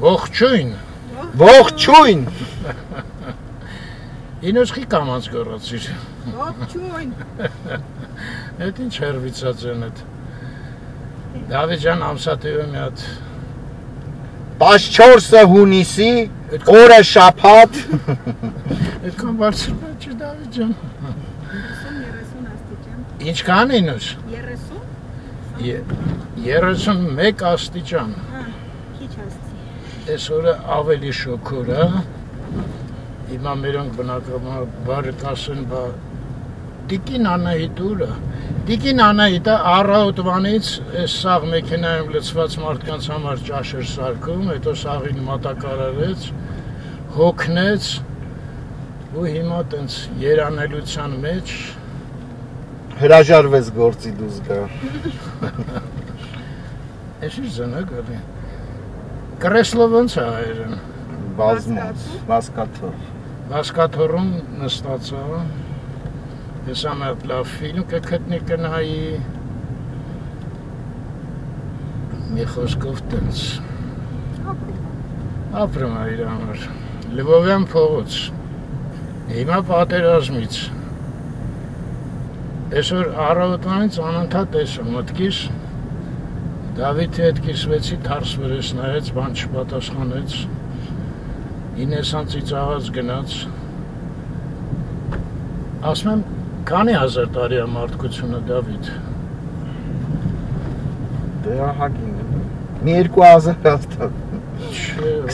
Ողջույն։ Ողջույն։ Ինձ խի կամած գոռացիր։ Ողջույն։ Այդ ինչ հերվիցած են այդ։ Դավիթ ջան ամսաթիվը մի հատ 14 հունիսի օրը շաբաթ։ Այդքան բարձր չէ Դավիթ ջան։ 30 աստիճան։ Ինչքան ինուս։ 30։ 31 աստիճան։ Քիչ աստի։ Այսօրը ավելի շոքոր է։ Հիմա մերոնք բնակաբար կասեն, բա Տիկին Անահիտուրը։ Տիկին Անահիտը առավոտվանից այս սաղ մեքենայում լցված մարդկանց համար ճաշ էր սարքում, հետո սաղին մատակարարեց, հոգնեց ու հիմա տենց երանելության մեջ հրաժարվեց գործի դուրս գա։ Այս ինչ զնակ է։ Կրեսլո ոնց է հայերեն։ Բազմոց, Վասկաթով։ Վասկաթորում նստած է։ Հեսա մեկ լավ ֆիլմ կգտնի կնայի։ Մի խոսքով տենց։ Ապրում է իր համար։ Լվովյան փողոց։ Հիմա պատերազմից։ Այսօր առավոտվանից անընդհատ տեսա մտքիս Դավիթի հետ կիսվեցի, թարս վրես նայեց, բան չպատասխանեց, ինեսան ծիծաղած գնաց, ասում եմ, քանի հազար տարի է մարդկությունը Դավիթ։ Դե ահագին է, մի 2000 հաստատ,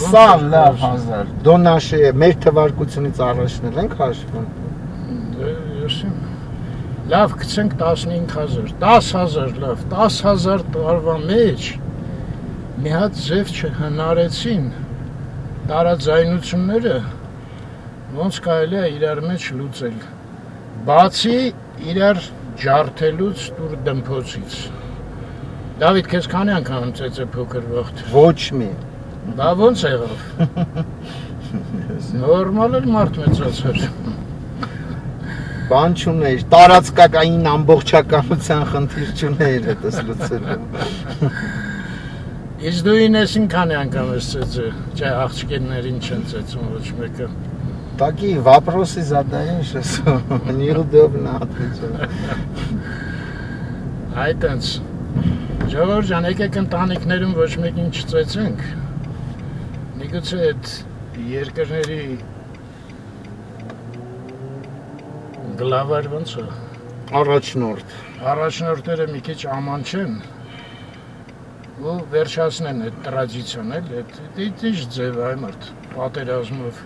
20 լավ հազար, դոնաշե է, մեր թվարկությունից առաջնել ենք հաշվում։ Դե, եսիմ, լավ գցենք 15,000, 10,000 լավ, 10,000 տարվա մեջ մի հատ ձև չհնարեցին տարաձայնությունները ոնց կարելի է իրար մեջ լուծել, բացի իրար ջարդելուց տուր դմփոցից։ Դավիթ, քեզ քանի անգամ ծեծե փոքր վաղտ։ Ոչ մի։ Բա ոնց եղավ։ Նորմալ էր մարդ մեծացար։ Բան չուներ, տարածքային ամբողջականության խնդիր չուներ հետս լուծելու։ Իսկ դու ինեսին քանի անգամ ես ծեծե, չէ աղջիկներին չեն ծեծում ոչ մեկը։ Таки вопросы задаешь, неудобно отвечать։ Այդտենց։ Ժողովուրդ ջան, եկեք ընտանիքներում ոչ մեկին չծեծենք։ Միգուցե այդ երկրների գլավար ոնց է։ Առաջնորդները մի քիչ աման չեն ու վերջացնեն այդ տրադիցիան էլ, այդ ինչ ձև է մարդ, պատերազմով։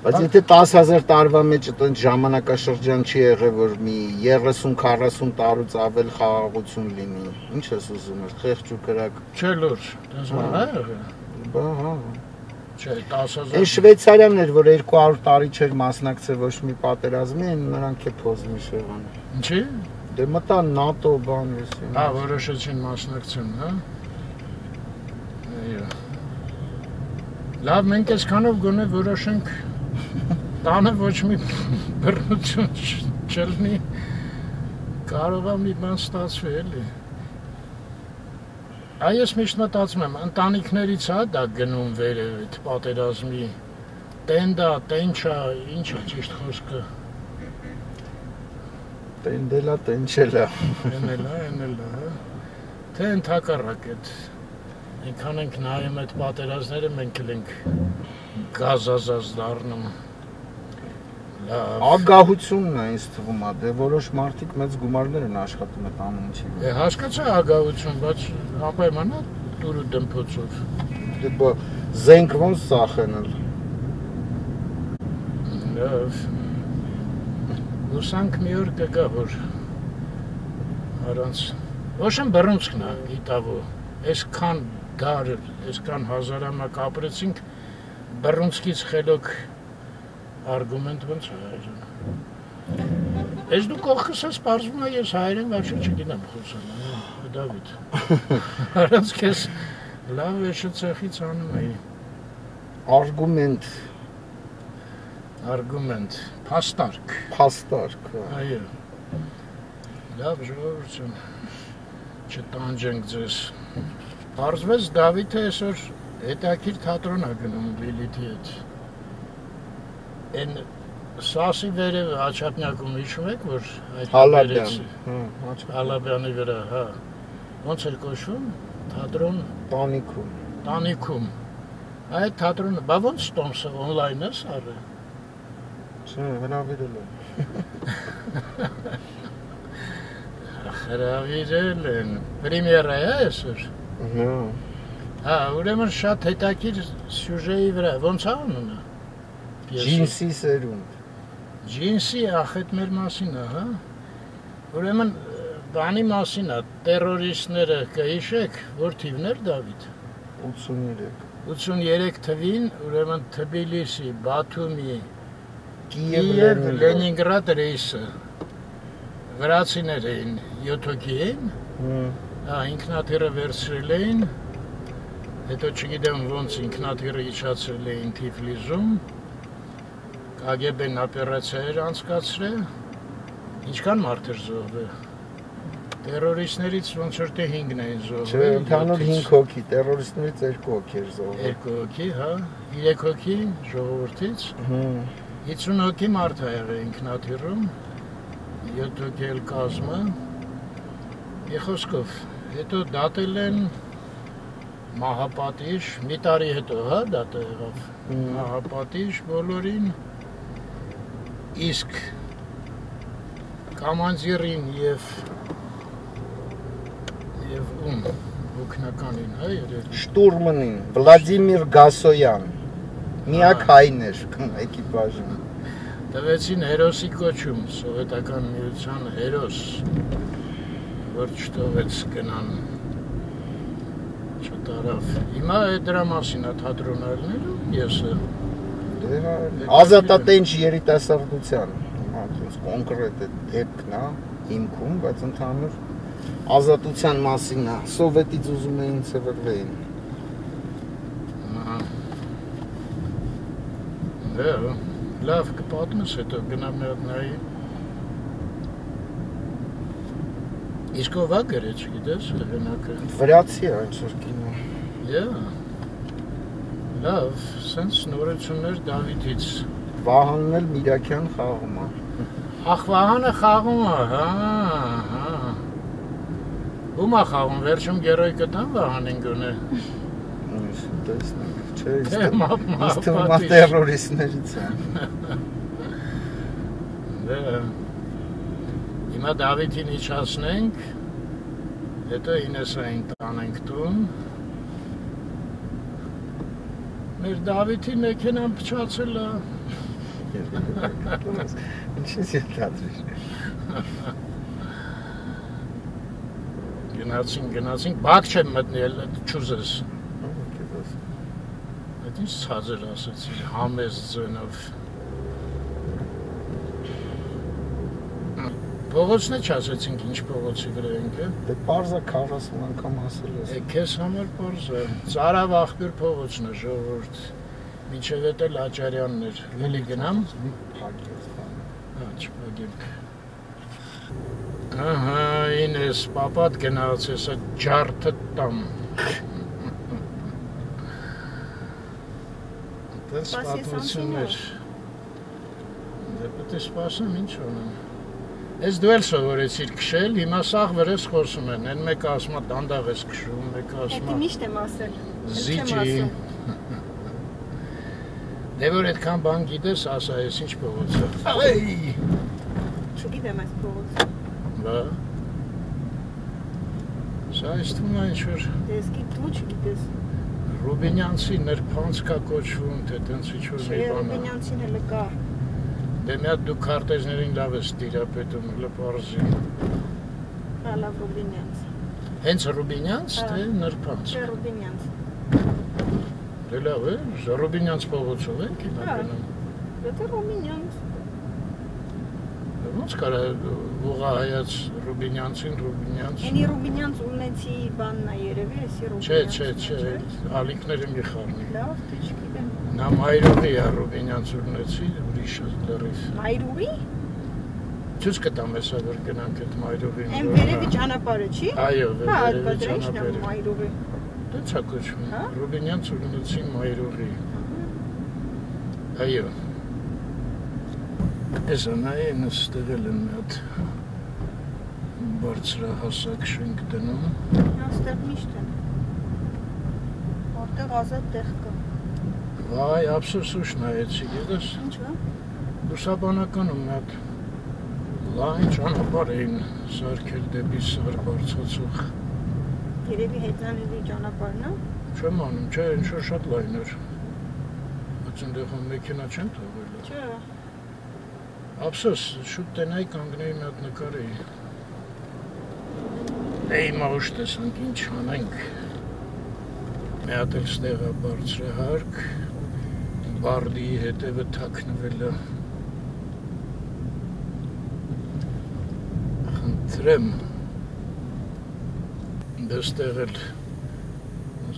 Բայց եթե 10,000 տարվա մեջ այդպես ժամանակաշրջան չի եղել, որ մի 30-40 տարուց ավել խաղաղություն լինի, ինչ ես ուզում ես, խեղճ ու կրակ։ Չէ լուրջ, դες եղել։ Բա հա։ Չէ, 10,000։ Այն Շվեյցարիան էր, որ 200 տարի չէր մասնակցել ոչ մի պատերազմի, նրանք է փոզմիշ եղան։ Ինչի։ Դե մտան ՆԱՏՕ բան էս։ Հա, որոշեցին մասնակցեն, հա։ Այո։ Լավ, մենք այսքանով գոնե որոշենք տանը ոչ մի բռնություն չլինի, կարող է մի բան ստացվի էլի։ Այս միշտ մտածում եմ, ընտանիքներից է դա գնում վերև այդ պատերազմի տենդա, տենչա, ինչ է ճիշտ խոսքը։ Տենդելա, տենչելա։ Էնելա, հա։ Թե ընդհակառակ այդ այնքան ենք նայում այդ պատերազմները, մենք էլ ենք գազազած դառնում։ Ագահությունն է ինձ թվում է, դե որոշ մարդիկ մեծ գումարներ են աշխատում այդ ամեն ինչի վրա։ Հասկացա ագահություն, բայց անպայման է տուրու դմփոցով։ Դե զենք ոնց ծախենել։ Լավ։ Ուսանք մի օր կգա, որ առանց ոչն բռնուցքն է գիտավո։ Այսքան դար, այսքան հազարամյակ ապրեցինք բռնուցքից խելոք Արգումենտ ոնց է հայերեն։ Ես դու կողքս ես պարզվում է ես հայերեն վարշը չգինեմ խոսել, Դավիթ։ Առանց կես լավ եշը ծեղից անում էի։ Արգումենտ, պաստարկ։ Այո։ Լավ ժողովուրդ չտանջենք ձեզ։ Պարզվեց Դավիթը այսօր Հետաքրքիր թատրոն է գնում Լիլիթի հետ։ Այն Սասի վերևը Աչափնյակում հիշում եք, որ այդ Հալաբյան, Հալաբյանի վրա, հա։ Ոնց էր կոչվում թատրոն Տանիքում։ Այդ թատրոնը, բա ոնց Տոմսը on-line է սարը։ Չէ, հրավիրել եմ։ Հրավիրել են։ Պրեմիերա է այսօր։ Հա, ուրեմն շատ հետաքրքիր սյուժեի վրա, ոնց է անունը։ Ջինսի սերունդ։ Ջինսի ախետ մեր մասին է, հա։ Ուրեմն բանի մասին է, տերորիստները կհիշեք, որ թիվներ Դավիթ։ 83 թվին, ուրեմն Թբիլիսի, Բաթումի, Կիև, Լենինգրադ ռեյսը վրացիներ էին 7 հոգի էին, ինքնաթիռը վերցրել էին, հետո չգիտեմ ոնց ինքնաթիռը իջացրել էին Թիֆլիսում, KGB-ն օպերացիա էր անցկացրել, ինչքան մարդ էր զոհվել։ Տերորիստներից ոնց որ թե 5-ն էին զոհվել։ Չէ, ընդհանուր 5 հոգի, տերորիստներից 2 հոգի էր զոհվել։ 2 հոգի, հա, 3 հոգի ժողովրդից։ 50 հոգի մարդ ա եղել ինքնաթիռում, 7 հոգի էլ կազմը։ Մի խոսքով, հետո դատել են մահապատիժ, մի տարի հետո, հա, դատը եղավ։ Մահապատիժ բոլորին, իսկ կամանձիրին և ում հոգնականին, հա, երևի։ Շտուրմանին, Վլադիմիր Գասոյան, միակ հայն էր էկիպաժում։ Տվեցին հերոսի կոչում, սովետական միության հերոս, որ չտովեց գնան, չտարավ։ Հիմա դրա մասին է թատրոն ալնելու, եսը։ Ազատատենչ երիտասարդության, կոնկրետ է դեպքն է, հիմքում, բայց ընդհանուր ազատության մասին է, սովետից ուզում էին ծվրվեին։ Լավ, կպատմես հետո գնամ մի հատ նայի։ Իսկ ով է գրել, չգիտես, հեղինակը։ Վրացի է այն որ կինո։ Լավ, սենց նորություններ Դավիթից։ Վահանն էլ Միրաքյան խաղում է։ Ախ, Վահանը խաղում է, հա։ Ում է խաղում, վերջում գերոյ կտան Վահանին գոնե։ Տեսնենք, չէ, իսկ տերորիստներից է։ Հիմա Դավիթին իջացնենք, հետո Ինեսային տանենք տուն։ Մեր Դավիթի մեքենան փչացել է։ Ինչի՞ց ետադրիր։ Գնացինք, բակ չեմ մտնել, չուզես։ Այդ ինչ ցածր ասեցի, համեզ ձենով։ Փողոցն է չասեցինք ինչ փողոցի վրա ենք, է։ Դե պարզա 40 անգամ ասել ես։ Քեզ համար պարզա։ Ծարավ աղբյուր փողոցն է, ժողովուրդ։ Մինչև էդ էլ Աճարյանն էր։ Էլի գնամ։ Հա, չփակենք։ Ահա, ինես պապատ գնաց, հեսա ջարդը տամ։ Դες պատմություններ։ Դե պետք է սպասեմ, ինչ ունեմ։ Ես դու էլ սովորեցիր քշել, հիմա սաղ վրես խոսում են, են մեկը ասում է դանդաղ ես քշում, մեկը ասում է միշտ եմ ասել։ Զիջի։ Դե որ այդքան բան գիտես, ասա, ես ինչ փողոց է։ Չգիտեմ այս փողոցը։ Բա։ Սա այս թվում է ինչ-որ։ Ես դու չգիտես։ Ռուբինյանցի նրբանցք է կոչվում, թե տենց ինչ-որ մի բան է։ Չէ, Ռուբինյանցին էլ կա։ Դե մի հատ դու քարտեզներին լավ ես տիրապետում, լպարզի։ Հա, լավ Ռուբինյանց։ Հենց Ռուբինյանց, թե նրբանց։ Չէ, Ռուբինյանց։ Դե լավ է, Ռուբինյանց փողոցով եք հիմա գնում։ Դա Ռուբինյանց։ Ոնց կարա ուղղահայաց Ռուբինյանցին, Ռուբինյանց։ Էնի Ռուբինյանց ունեցի բանն է երևի, էսի Չէ, Ռուբինյանց։ ալիքները մի խառնի։ Լավ, դե չգիտեմ։ Նա Մայրուղի է Ռուբինյանց ունեցի, ուրիշ լրիվ։ Մայրուղի։ Ցույց կտամ հեսա որ գնանք այդ Մայրուղին։ Այն վերևի ճանապարհը չի։ Այո, Հա, վերևի բայց ի՞նչն է ճանապարհը։ Մայրուղի։ Դե կոչվում։ Հա? Ռուբինյան ծուլնոցի մայրուղի։ Այո։ Ես անայի նստեղել են մի հատ բարձրահասակ շենք դնում։ Այստեղ միշտ են։ Որտեղ ազատ տեղ կա։ Վայ, ափսոս ուշ նայեցի, գիտես։ Ինչու՞։ Լուսաբանականում մի հատ լայն ճանապարհ էին սարքել դեպի Սար բարձրացող։ Երևի հեծանելի ճանապարհն է։ Չեմ անում, չէ, ինչ-որ շատ լայն էր։ Բայց այնտեղ մեքենա չեն թողել։ Չէ։ Ափսոս, շուտ տենայի կանգնեի մի հատ նկարեի։ Էй, մաուշ տեսանք ինչ անենք։ Մի հատ էլ ստեղա բարձրահարկ, բարդի հետևը թաքնվելը։ Խնդրեմ, դստեղ էլ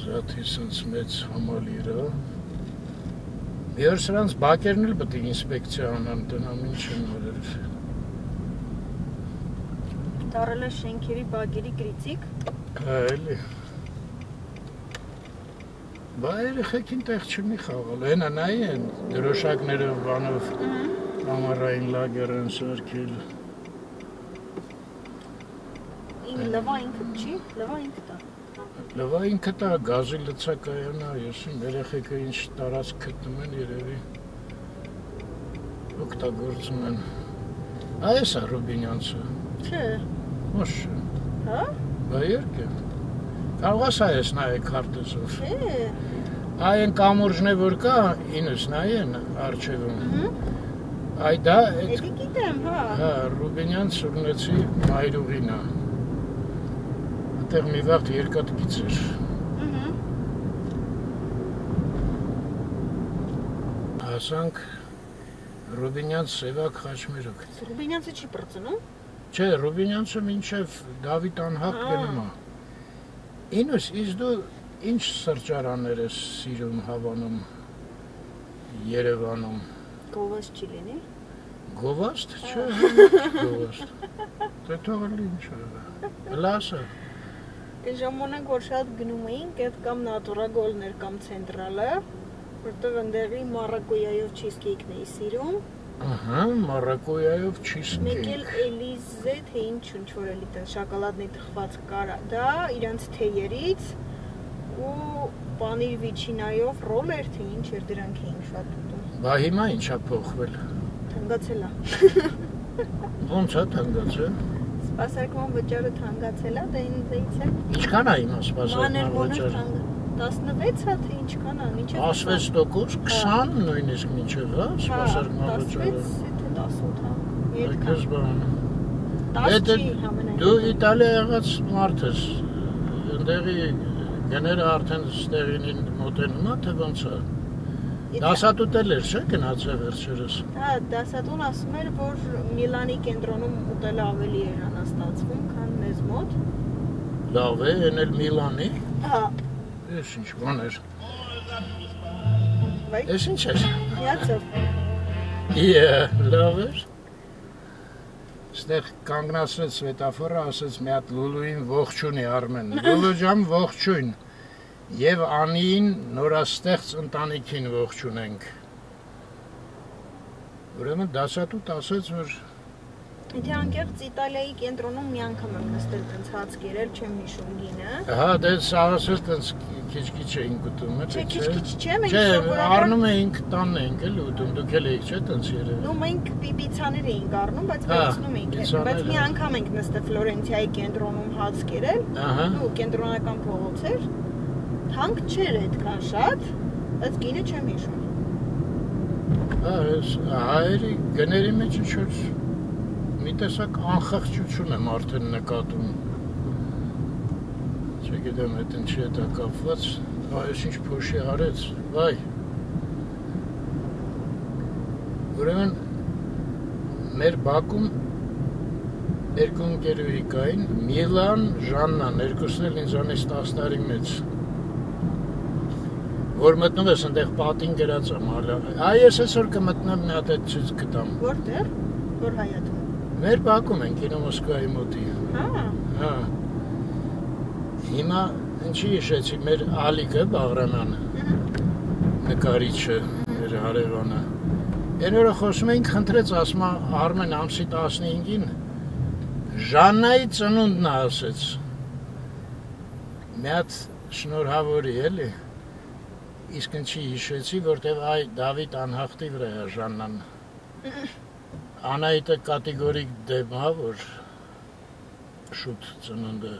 զաթի սենց մեծ համալիրը։ Մի օր սրանց բակերն էլ պետք է ինսպեկցիա անան, տնամ ինչ են որեր։ Դարել է շենքերի բակերի կրիծիկ։ Հա, էլի։ Բա երեխեքին տեղ չունի խաղալ, հենա նայի են դրոշակներով բանով ամառային լագեր են սարքել։ Լվա ինքը չի, լվա ինքը տա։ Լվա ինքը տա գազի լցակայանա, ես իմ երեխեքը ինչ տարած գտնում են երևի օգտագործում են։ Այս է Ռուբինյանցը։ Չէ։ Ոչ։ Հա։ Բա երկը։ Կարող ես այս նայեք քարտեզով։ Չէ։ Այն կամուրջն է որ կա, ինս նայեն արջևում։ Այ դա Էդի գիտեմ, հա։ հա, Ռուբինյան ծուլնոցի մայրուղին է։ Այդտեղ մի վաղ երկաթգիծ էր։ Հասանք Ռուբինյան Սևակ Խաչմերուկ։ Ռուբինյանցը չի բրծնում։ Չէ, Ռուբինյանցը մինչև Դավիթ անհապ գնում է։ Ինուս, իս դու ինչ սրճարաններ ես սիրում հավանում Երևանում։ Գովաս չի լինի։ Գովաստ, չէ, գովաստ։ Դե թողել ինչ է։ Լասը։ Այն ժամանակ որ շատ գնում էինք, այդ կամ նատուրագոլներ կամ ցենտրալը, որտեղ ընդեղի մարակոյայով չիզկեյքն էի սիրում։ Ահա, մարակոյայով Մեկ չիզկեյք։ էլ Էլիզե, թե ինչ-որ էլի տեն շոկոլադնի թխված կար, դա իրանց թեյերից ու պանիր վիչինայով ռոլ էր, թե ինչ էր դրանք էին շատ ուտում։ Բա հիմա ինչա փոխվել։ Թանկացել է։ Ոնց է թանկացել։ Սպասարկման վճարը թանկացել է, դա ինձից է։ Ինչքան է հիմա սպասարկման վճարը։ 16 է, թե ինչքան է, մինչև 16%, 20 նույնիսկ մինչև, հա, սպասարկման վճարը։ 16, թե 18 է։ Այդպես բան։ 10 չի համենայն։ Դու Իտալիա եղած մարդ ես։ Ընդեղի գները արդեն ստեղին մոտենում է, թե ոնց է։ Դասատուտել էր, չէ՞ գնացել վերջերս։ Հա, դասատուն ասում էր, որ Միլանի կենտրոնում ուտելը ավելի երանաստացվում, քան մեզ մոտ։ Լավ է, են էլ Միլանի։ Հա, Ես ինչ բան էր։ վայ, Ես ինչ էր։ միացավ։ Լավ էր։ Ստեղ կանգնացրեց սվետաֆորը, ասեց մի հատ Լուլուին ողջունի Արմեն։ Լուլու ջան, ողջույն։ Եվ Անիին նորաստեղծ ընտանիքին ողջունենք։ Ուրեմն դասատուտ ասեց, որ Եթե անկեղծ Իտալիայի կենտրոնում մի անգամ եմ նստել տենց հաց կերել, չեմ հիշում գինը։ հա, դե սաղասել տենց քիչ-քիչ էինք ուտում, Չէ, քիչ-քիչ չէ, մենք Չէ, սովորաբար առնում էինք, տանն էինք էլ ուտում, դուք էլ էիք, չէ, տենց երևի։ Ու մենք պիցաներ էինք առնում, բայց Հա, վերցնում էինք։ պիցաներ, Բայց մի հա։ անգամ ենք նստել Ֆլորենցիայի կենտրոնում հաց կերել, Ահա։ ու կենտրոնական փողոց էր։ Թանկ չէր այդքան շատ, բայց գինը չեմ հիշում։ Հա, ես հայերի գների մեջ ինչ-որ մի տեսակ անխղճություն եմ արդեն նկատում։ Չգիտեմ, այդ ինչի հետ է կապված, այս ինչ փոշի արեց, վայ։ Ուրեմն մեր բակում երկու ընկերուհի կային, Միլան, Ժաննան, երկուսն էլ ինձանից 10 տարի մեծ։ Որ մտնում ես այնտեղ պատին գրած եմ, այ ես այսօր կմտնեմ մի հատ այդ ցույց կտամ։ Որտեղ? Որ հայաթում։ Մեր բակում են կինո Մոսկվայի մոտի։ Հա։ Հա։ Հիմա Ինչի հիշեցի, մեր Ալիկը Բաղրամյանը, նկարիչը, մեր հարևանը։ Այն օրը խոսում էինք, խնդրեց, ասում Արմեն ամսի 15-ին Ժաննայի ծնունդն է ասեց։ Մի հատ շնորհավորի էլի, իսկ ինչի հիշեցի, որտեղ այ Դավիթ անհախտի վրա է Ժաննան։ Անահիտը կատեգորիկ դեմ է, որ շուտ ծնունդը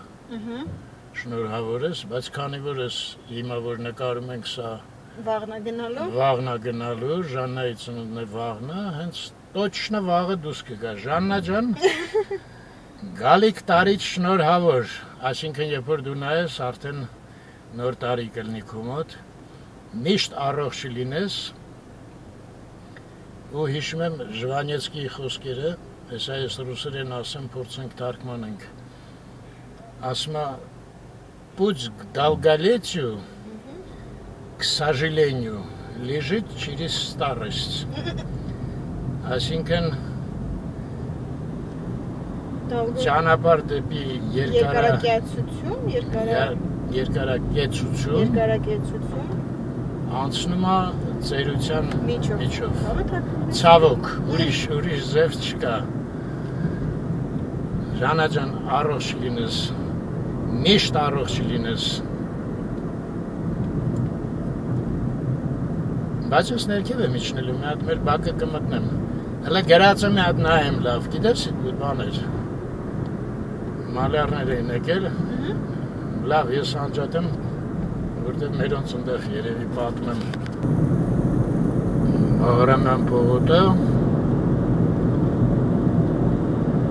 շնորհավոր ես, բայց քանի որ ես հիմա որ նկարում ենք սա վաղնա գնալու, Ժաննայի ծնունդն է վաղնա, հենց տոչնը վաղը դուրս կգա։ Ժաննա ջան, գալիք տարիք շնորհավոր, այսինքն երբ որ դու նայես, արդեն նոր տարի կլինի քո մոտ, միշտ առողջ լինես, ու հիշում եմ Ժվանեցկիի խոսքերը, հեսա ես ռուսերեն ասեմ, փորձենք թարգմանենք, ասում է, путь к долголетию, к сожалению, лежит через старость. Այսինքն ճանապարհ դեպի երկարակեցություն անցնում է ծերության միջով։ Ցավոք, ուրիշ ձև չկա։ Ժանա ջան, առողջ լինես, միշտ առողջ լինես։ Բայց ես ներքև եմ իջնելու, մի հատ մեր բակը կմտնեմ։ Հələ գրածը մի հատ նայեմ լավ, գիտես բաներ։ Մալյարներ էին եկել։ Լավ, ես անջատեմ, որտեղ մերոնց ընդեղ երևի պատմեմ։ Բաղրամյան փողոցը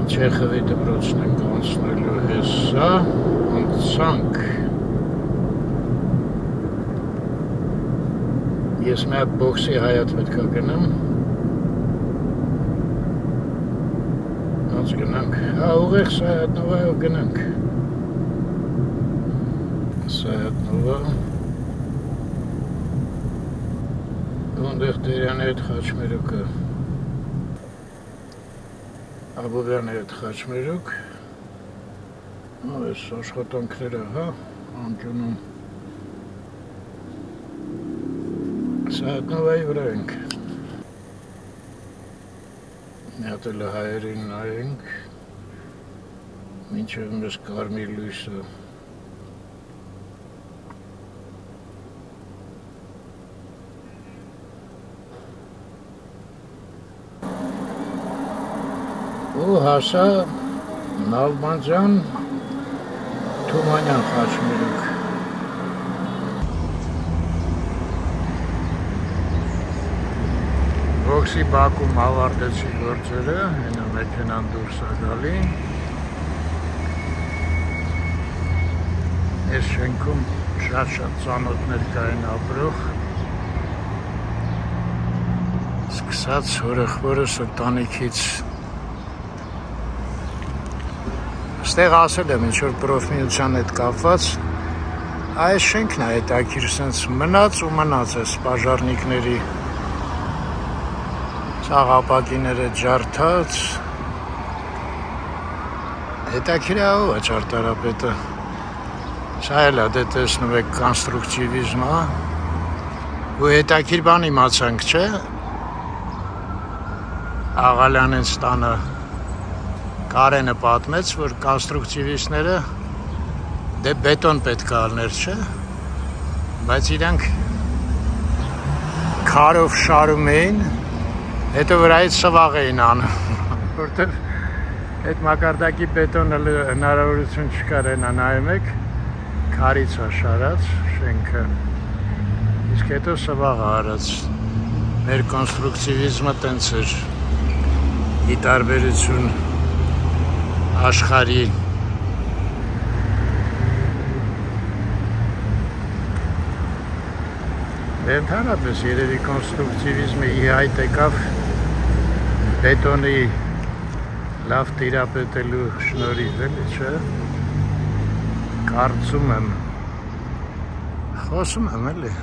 Չեխովի դպրոցն ենք անցնելու հեսա, անցանք։ Ես մի հատ բոքսի հայատ պետք է գնամ։ Ոնց գնանք։ Հա, ուղիղ Սայատնովայով գնանք։ Սայատնովա։ Ոնդեղ Տերյանի հետ խաչմերուկը։ Աբովյանի հետ խաչմերուկ, այս աշխատանքները, հա, անկյունում, Սայատնովայի վրա ենք, մի հատ էլ հայերին նայենք, մինչև մեզ կարմիր լույսը, ու հասա Նալբանդյան Թումանյան խաչմերուկ։ Բոքսի բակում ավարտեցի գործերը, հենա մեքենան դուրս է գալի։ Այս շենքում շատ ծանոթներ կային ապրող։ Սկսած հորեղբորս ընտանիքից Ստեղ ասել եմ, ինչ-որ պրոֆմիության հետ կապված, այս շենքն է հետաքրքիր սենց մնաց ու մնաց այս պաժարնիկների ծաղապակիները ջարդած, հետաքրքիր է ով է ճարտարապետը, սա էլ է դե տեսնում եք կոնստրուկտիվիզմը, ու հետաքրքիր բան իմացանք, չէ, Աղալյանենց տանը Կարենը պատմեց, որ կոնստրուկտիվիստները դե բետոն պետք է ալներ, չէ, բայց իրանք քարով շարում էին, հետո վրայից սվաղ էին անում, որտեղ այդ մակարդակի բետոնը հնարավորություն չկար, այնա նայում եք, քարից է շարած շենքը, իսկ հետո սվաղ արած, մեր կոնստրուկտիվիզմը տենց էր, ի տարբերություն աշխարհի Ընդհանրապես երևի կոնստրուկտիվիզմը ի հայտ եկավ բետոնի լավ տիրապետելու շնորհիվ, էլի, չէ, կարծում եմ, խոսում եմ, էլի,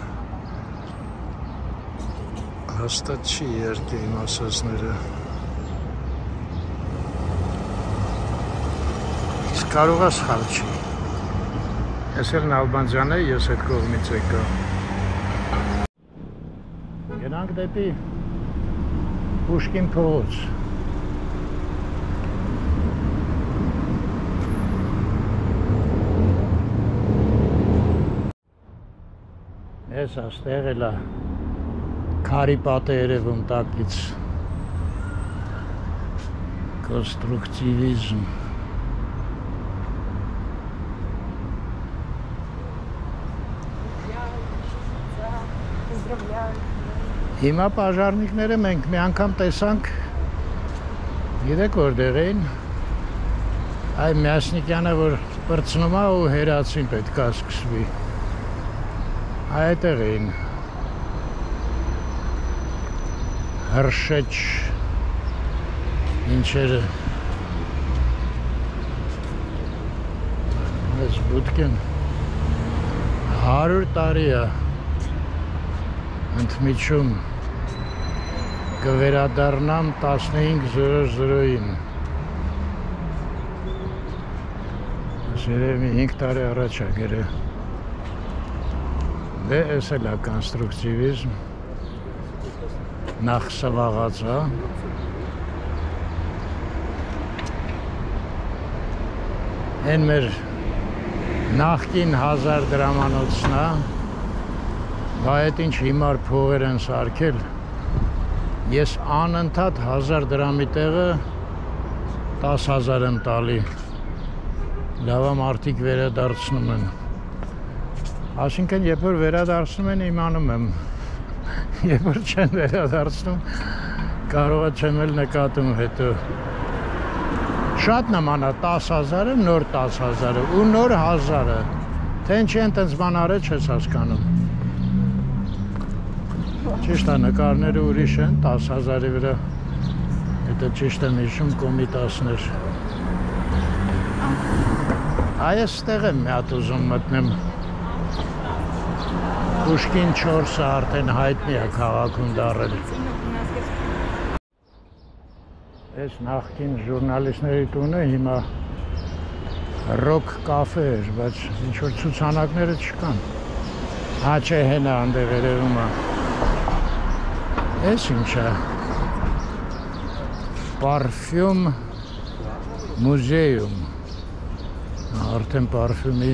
հաստատ չի իհարկե իմ ասածները, իսկ կարող է սխալ չի, Ես էլ Նալբանդյան է, ես այդ կողմից եկա։ Գնանք դեպի Պուշկին փողոց։ Ես աստեղ էլա քարի պատը երևում տակից կոնստրուկտիվիզմ Հիմա պաժարնիկները մենք մի անգամ տեսանք գիտեք որտեղ էին այ Միասնիկյանը որ պրծնում է ու հերացին պետք է սկսվի այդտեղ էին հրշեջ ինչերը այս բուտկեն 100 տարի է ընդմիջում կվերադառնամ 15:00-ին Երևի 5 տարի առաջ է գրել դե էս էլ է կոնստրուկտիվիզմ նախ սվաղած է են մեր նախկին 1000 դրամանոցն է Բա այդ ինչ հիմար փողեր են սարքել Ես անընդհատ 1000 դրամի տեղը 10,000 եմ տալի Լավա մարդիկ վերադարձնում են Այսինքն երբ որ վերադարձնում են իմանում եմ Երբ որ չեն վերադարձնում կարող է չեմ էլ նկատում հետո Շատ նման է 10,000-ը, նոր 10,000-ը ու նոր 1000-ը Թե ինչի են տենց բան արել չես հասկանում Ճիշտ է, նկարները ուրիշ են, 10,000-ի վրա Հետո ճիշտ եմ հիշում կոմիտասներ Այս տեղ եմ մի հատ ուզում մտնեմ Պուշկին 4-ը արդեն հայտնի է քաղաքում դառել Այս նախկին ժուրնալիստների տունը հիմա ռոք կաֆե էր, բայց ինչ-որ ցուցանակները չկան Հա չէ հենա անդեղ երևում է Էս ինչ է Պարֆյում մուզեյում Արդեն պարֆյումի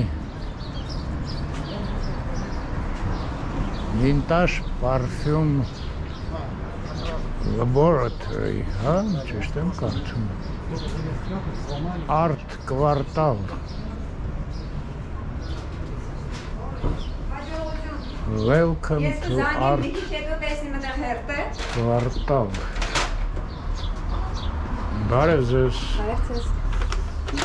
Վինտաժ պարֆյում Laboratory, հա, ճիշտ եմ կարծում Art կվարտալ Welcome to Art Կվարտալ Բարև ձեզ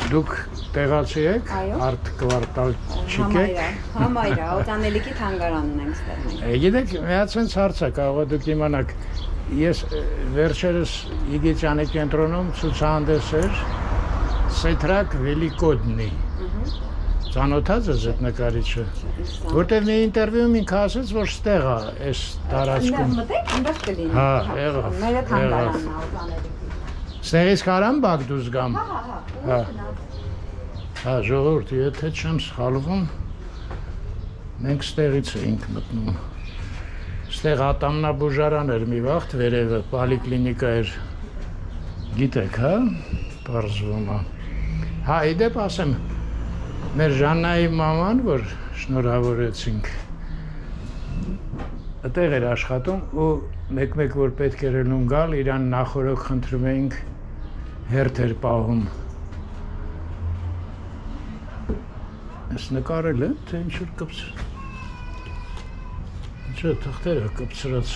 Դուք տեղացի եք, Art կվարտալ չիկեք Համայր է, օծանելիքի թանգարանն ենք ստեղծել Գիտեք, միացենց հարց է, կարող է դուք իմանաք Ես վերջերս Իգիթյանի կենտրոնում ցուցահանդես էր Սեթրակ Վելիկոդնի Ծանոթած ես այդ նկարիչը Որտև մի ինտերվյուում ինքը ասեց, որ ստեղ է այս տարածքում Մտեք, այնտեղ կլինի Հա, եղավ Մեր թանգարանն է օծանելիքի Ստեղից կարամ բակ դուզ գամ Հա Հա, ժողովուրդ, եթե չեմ սխալվում Մենք ստեղից էինք մտնում Ստեղ ատամնաբուժարան էր մի վաղտ վերևը, պոլիկլինիկա էր Գիտեք, հա, պարզվում է Հա, իդեպ ասեմ Մեր Ժաննայի մաման, որ շնորհավորեցինք Այդտեղ էր աշխատում ու մեկ-մեկ որ պետք էր ելնում գալ, իրան նախորոք խնդրում էինք հերթ էր պահում Ես նկարել է, թե ինչ-որ կպցր Ինչ-որ թղթերը կպցրած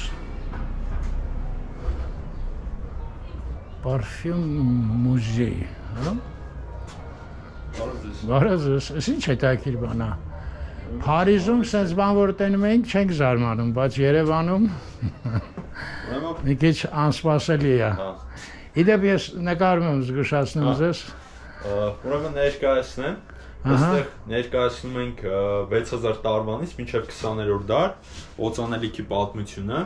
Պարֆյում մուզեյ, հա Բարև ձեզ, ես ինչ հետաքրքիր բան է Փարիզում սենց բան որ տենում էինք չենք զարմանում, բայց Երևանում մի քիչ անսպասելի է Իդեպ ես նկարում եմ զգուշացնում ձեզ Ուրեմն ներկայացնեմ Այստեղ ներկայացնում ենք 6000 տարվանից մինչև 20-րդ դար օծանելիքի պատմությունը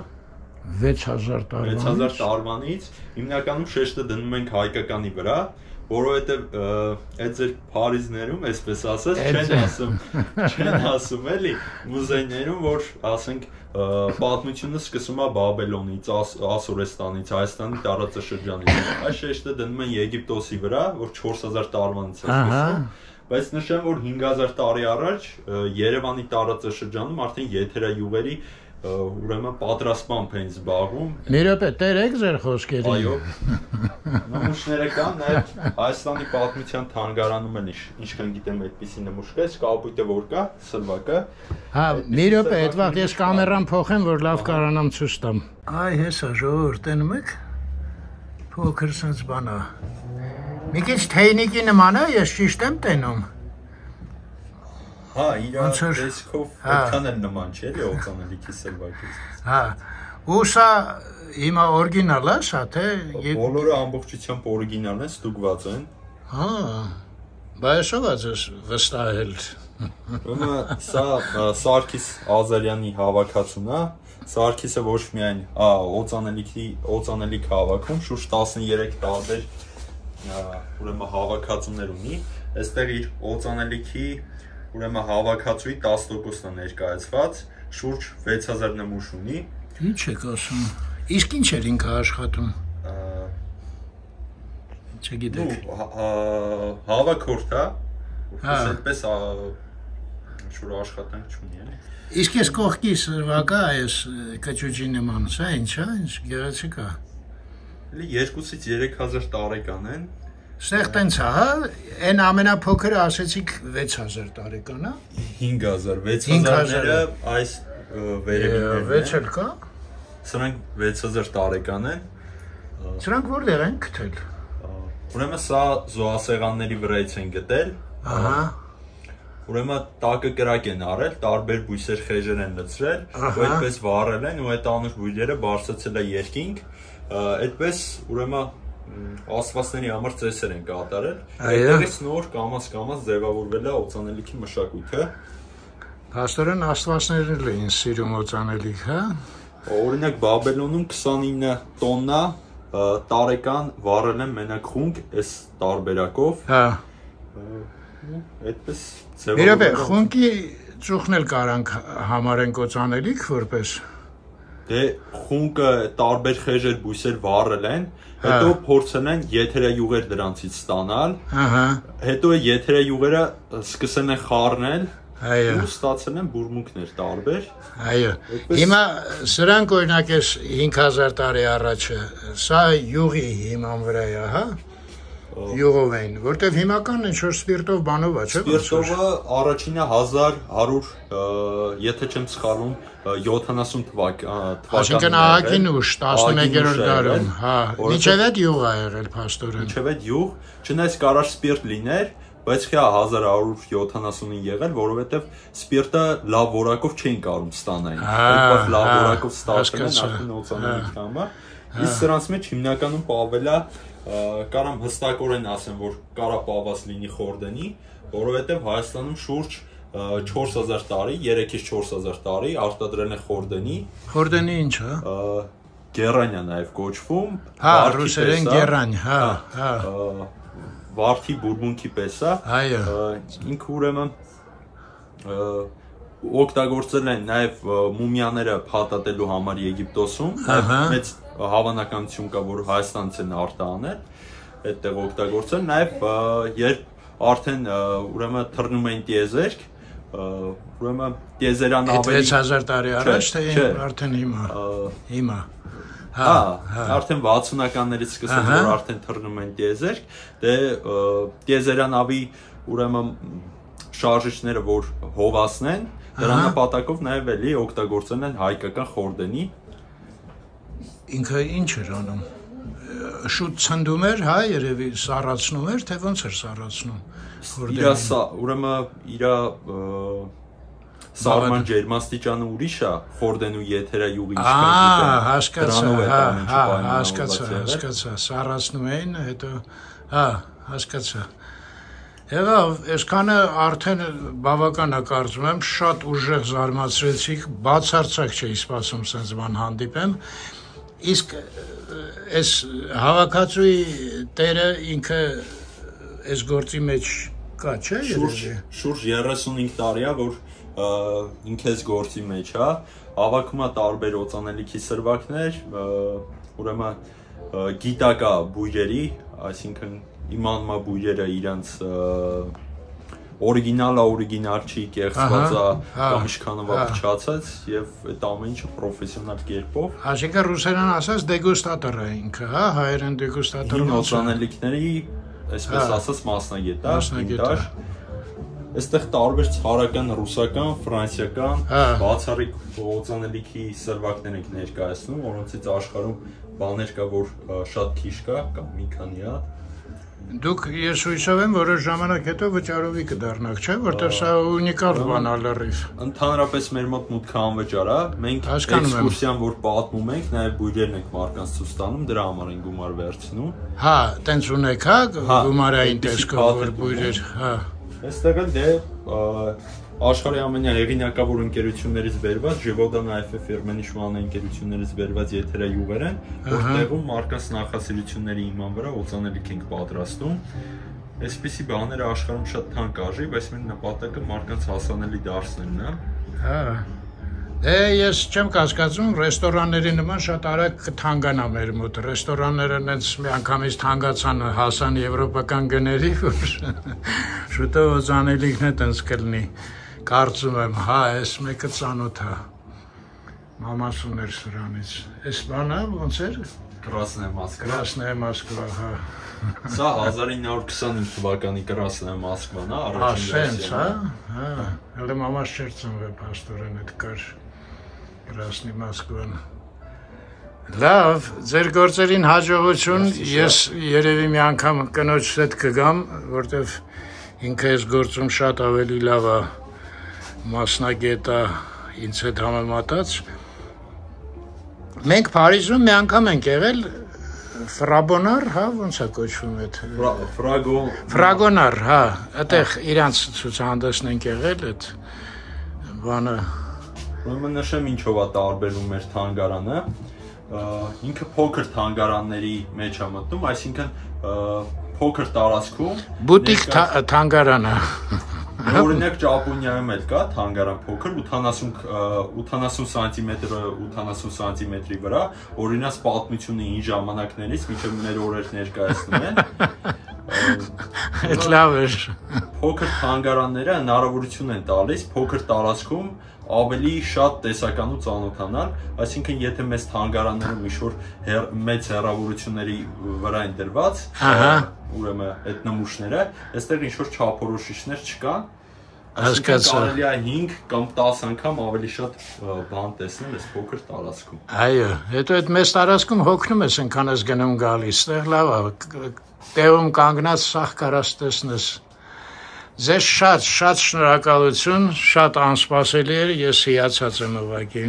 6000 տարվանից տարվանից հիմնականում շեշտը դնում ենք հայկականի վրա որովհետև այդ ձեր Փարիզներում, այսպես ասած, չեն ասում էլի մուզեյներում, որ ասենք պատմությունը սկսում է Բաբելոնից, Ասորեստանից, Հայաստանի տարածաշրջանից։ Այս շեշտը դնում են Եգիպտոսի վրա, որ 4000 տարվանից է սկսվում։ Բայց նշեմ, որ 5000 տարի առաջ Երևանի տարածաշրջանում արդեն եթերայուղերի ուրեմն պատրաստմամբ են զբաղվում։ Մի րոպե, տերեք ձեր խոսքերին։ Այո։ Նմուշները կան, նաև Հայաստանի պատմության թանգարանում էլ ինչքան գիտեմ այդպիսի նմուշ կա, կապույտը որ կա, սլվակը։ Հա, մի րոպե, այդ վաղ ես կամերան փոխեմ, որ լավ կարողանամ ցույց տամ։ Այ հեսա ժողովուրդ, տենում եք։ Փոքր sense բան է։ Մի քիչ թեյնիկի նման է, ես ճիշտ եմ տենում։ Հա, իր տեսքով այդքան էլ նման չէ, էլի օծանելիքի սլվակից։ Հա, ու սա հիմա օրիգինալ է, սա թե բոլորը ամբողջությամբ օրիգինալ են, ստուգված են։ Հա, բայց ո՞վ է վստահել։ Ուրեմն սա Սարգիս Ազարյանի հավաքածուն է։ Սարգիսը ոչ միայն օծանելիք հավաքում, շուրջ 13 տարբեր ուրեմն հավաքածուներ ունի։ Այստեղ իր օծանելիքի ուրեմն հավաքածուի 10%-ն է ներկայացված, շուրջ 6000 նմուշ ունի։ Ինչ եք ասում։ Իսկ ինչ էր ինքը աշխատում։ Չգիտեք։ Հավաքորդ է, որպես այդպես շուտ աշխատանք չունի, էլի։ Իսկ ես կողքի սրվակա այս կճուճի նման, սա ինչ է, ինչ գեղեցիկ է։ Էլի 2-ից 3000 տարեկան են։ Ստեղ տենց է, հա, այն ամենափոքրը ասեցիք 6000 տարեկան է։ 5000, 6000-ները այս վերևիններն են։ 6 էլ կա։ Սրանք 6000 տարեկան են։ Սրանք որտեղ են գտել։ Ուրեմն սա զոհասեղանների վրայից են գտել։ Ահա։ Ուրեմն տակը կրակ են արել, տարբեր բույսեր խեժեր են լցրել, ու այդպես վառել են ու այդ անուշ բույրերը բարձրացել է երկինք, այդպես ուրեմն աստվածների համար ծեսեր են կատարել, այդտեղից նոր կամաց ձևավորվել է օծանելիքի մշակույթը։ Փաստորեն աստվածներն էին սիրում օծանելիք, հա։ Օրինակ Բաբելոնում 29 տոննա տարեկան վառել են մենակ խունկ այս տարբերակով։ Հա։ Այդպես Երբե խունկի ծուխն էլ կարանք համարենք օծանելիք որպես։ Դե խունկը տարբեր խեժեր բույսեր վառել են, հետո փորձել են եթերայուղեր դրանցից ստանալ։ Ահա։ Հետո եթերայուղերը սկսել են խառնել։ Այո։ Ու ստացել են բուրմունքներ տարբեր։ Այո։ Հիմա սրանք օրինակ էս 5000 տարի առաջը, սա յուղի հիման վրա է, հա։ Յուղով էին, որտեվ հիմական ինչ-որ սպիրտով բանով է, չէ՞։ Սպիրտովը առաջինը 1100, եթե չեմ սխալվում, 70 թվականն։ Այսինքն ահագին ուշ 11-րդ դարում, հա։ Մինչև այդ յուղ է եղել փաստորեն։ Մինչև այդ յուղ, չնայած կարար սպիրտ լիներ, բայց խա 1170-ին եղել, որովհետև սպիրտը լավ որակով չէին կարում ստանային։ Այդ լավ որակով ստացել են արդեն օծանելիքի համար։ Իսկ սրանց մեջ հիմնականում պավել է կարամ հստակորեն ասեմ, որ կարա պաված լինի խորդենի, որովհետև Հայաստանում շուրջ 4000 տարի, 3-ից 4000 տարի արտադրել են խորդենի։ Խորդենի ինչ է։ Գերանյա նաև կոչվում։ Հա, ռուսերեն գերանյ, հա, հա։ Վարդի բուրմունքի պես է։ Այո։ Ինքը ուրեմն օգտագործել են նաև մումիաները փաթաթելու համար Եգիպտոսում, մեծ հավանականություն կա, որ Հայաստանից են արտահանել, այդտեղ օգտագործել, նաև երբ արդեն ուրեմն թռնում էին տիեզերք, ուրեմն տիեզերան ավելի 6000 տարի առաջ թե արդեն հիմա։ Հա, արդեն 60-ականներից սկսած որ արդեն թռնում են տիեզերք, դե տիեզերանավի ուրեմն շարժիչները որ հովասն են, դրա նպատակով նաև էլի օգտագործել են հայկական խորդենի։ Ինքը ինչ էր անում։ Շուտ ցնդում էր, հա, երևի սառացնում էր, թե ոնց էր սառացնում։ Իրա ուրեմն իրա սարման ջերմաստիճանը ուրիշ է, խորդենու եթերայուղի հասկացա, հասկացա, սառացնում էին, հետո, հա, հասկացա։ Եղավ, այսքանը արդեն բավական է կարծում եմ, շատ ուժեղ զարմացրեցիք, բացարձակ չէի սպասում սենց բան հանդիպեմ, իսկ այս հավաքածուի տերը ինքը այս գործի մեջ կա, չէ՞, երևի։ Շուրջ 35 տարի է, որ ինքը այս գործի մեջ է, հավաքում է տարբեր օծանելիքի սրվակներ, ուրեմն գիտակա բույրերի, այսինքն իմանում է բույրերը իրանց օրիգինալ չի, կեղծված է կամ ինչքանով փչացած եւ այդ ամեն ինչը պրոֆեսիոնալ կերպով։ Այսինքն ռուսերեն ասած դեգուստատոր է ինքը, հա, հայերեն դեգուստատոր։ Հին օծանելիքների, այսպես ասած, մասնագետ է։ Այստեղ տարբեր ցարական, ռուսական, ֆրանսիական, բացառիկ օծանելիքի սրվակներ ենք ներկայացնում, որոնցից աշխարհում բաներ կա, որ շատ քիչ կա, կամ մի քանի հատ։ Դուք ես հույսով եմ որոշ ժամանակ հետո վճարովի կդառնաք, չէ՞, որտեղ սա ունիկալ բան է լրիվ։ Ընդհանրապես մեր մոտ մուտքը անվճար է։ Մենք էքսկուրսիան, որ պատմում ենք, նաև բույրերն ենք մարդկանց ցույց տանում, դրա համար են գումար վերցնում։ Հա, տենց ունեք, հա, գումարային տեսքով որ բույրեր, հա։ Այստեղ էլ աշխարհի ամենահեղինակավոր ընկերություններից բերված Ժևոդան AFF ֆիրմեն իշխան ընկերություններից բերված եթերայուղեր են, որտեղում մարդկանց նախասիրությունների հիման վրա օծանելիք ենք պատրաստում։ Այսպիսի բաները աշխարհում շատ թանկ արժի, բայց մեր նպատակը մարդկանց հասանելի դարձնելն է։ Հա։ Ես չեմ կասկածում, ռեստորանների նման շատ արագ կթանկանա մեր մոտ։ Ռեստորանները նենց միանգամից թանկացան հասան եվրոպական գների, որ շուտով օծանելիքն է տենց կլինի։ Կարծում եմ, հա, այս մեկը ծանոթ է։ Մամաս ուներ սրանից։ Այս բանը ոնց էր։ Красная Moskva, հա։ Սա 1925 թվականի Красная Moskva-ն է, առաջին վերսիան։ Հա, հələ մամաս չէր ծնվել, փաստորեն այդ կար Красная Moskva-ն։ Լավ, ձեր գործերին հաջողություն, ես երևի մի անգամ կնոջ հետ կգամ, որտեվ ինքը այս գործում շատ ավելի լավ է մասնագետ է ինձ հետ համեմատած։ Մենք Փարիզում մի անգամ ենք եղել Ֆրաբոնար, հա, ոնց է կոչվում այդ։ Ֆրագոնար, հա, այդտեղ իրանց ցուցահանդեսն ենք եղել այդ բանը։ Ուրեմն նշեմ ինչով է տարբերվում մեր թանգարանը։ Ինքը փոքր թանգարանների մեջ է մտնում, այսինքն փոքր տարածքում բուտիկ թանգարանը։ Օրինակ Ճապոնիայում էլ կա թանգարան փոքր 80 սանտիմետրի վրա, օրինակ պատմությունը ին ժամանակներից մինչև մեր օրեր ներկայացնում են։ Այդ լավ է։ Փոքր թանգարանները հնարավորություն են տալիս փոքր տարածքում ավելի շատ տեսականու ծանոթանալ, այսինքն եթե մեծ թանգարաններում ինչ-որ մեծ հեռավորությունների վրա են դրված, ուրեմն այդ նմուշները, այստեղ ինչ-որ չափորոշիչներ չկան, այսինքն կարելի է 5 կամ 10 անգամ ավելի շատ բան տեսնել այս փոքր տարածքում։ Այո, հետո այդ մեծ տարածքում հոգնում ես այնքան ես գնում գալիս, այստեղ լավ է, տեղում կանգնած սաղ կարաս տեսնես։ Ձեզ շատ շնորհակալություն, շատ անսպասելի էր, ես հիացած եմ ուղղակի։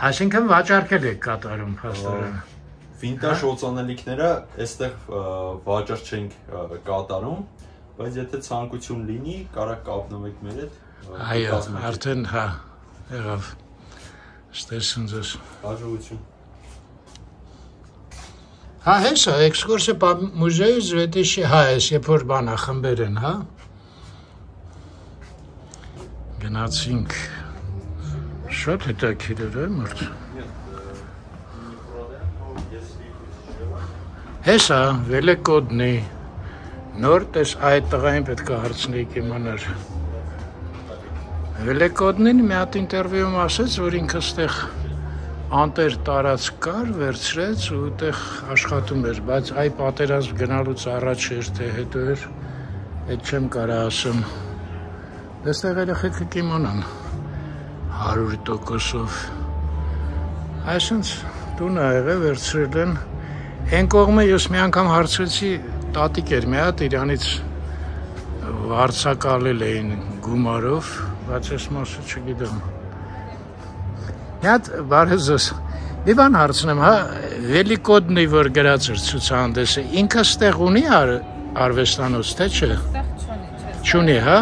Այսինքն վաճառքել եք կատարում փաստորեն։ Վինտաժ օծանելիքները այստեղ վաճառ չենք կատարում, բայց եթե ցանկություն լինի, կարող կապնվեք մեր հետ։ Այո, արդեն հա եղավ, ստեսն ձեզ։ Հաջողություն։ Հա, հեսա, էքսկուրսիա по музею 2000, հա, ես երբ որ բանա խմբեր են, հա։ Գնացինք, շատ հետաքրքիր է, մարդ։ Հեսա, Վելեկոդնի, նոր տես այդ տղային պետք է հարցնեիք իմանար։ Վելեկոդնին մի հատ ինտերվյուում ասեց, որ ինքը ստեղ անտեր տարածք կար, վերցրեց ու այդտեղ աշխատում էր, բայց այ պատերազմ գնալուց առաջ էր, թե հետո էր, այդ չեմ կարա ասեմ։ Այստեղ երեխեքը կիմանան 100%-ով։ Այսինքն տուն ա եղել, վերցրել են։ Այն կողմը ես մի անգամ հարցրեցի, տատիկ էր մի հատ իրանից վարձակալել էին գումարով, բայց ես մասը չգիտեմ։ Մի հատ բարեզս, մի բան հարցնեմ, հա, Վելիկոդնի որ գրած էր ցուցահանդեսը, ինքը ստեղ ունի արվեստանոց, թե չէ։ Չունի, հա։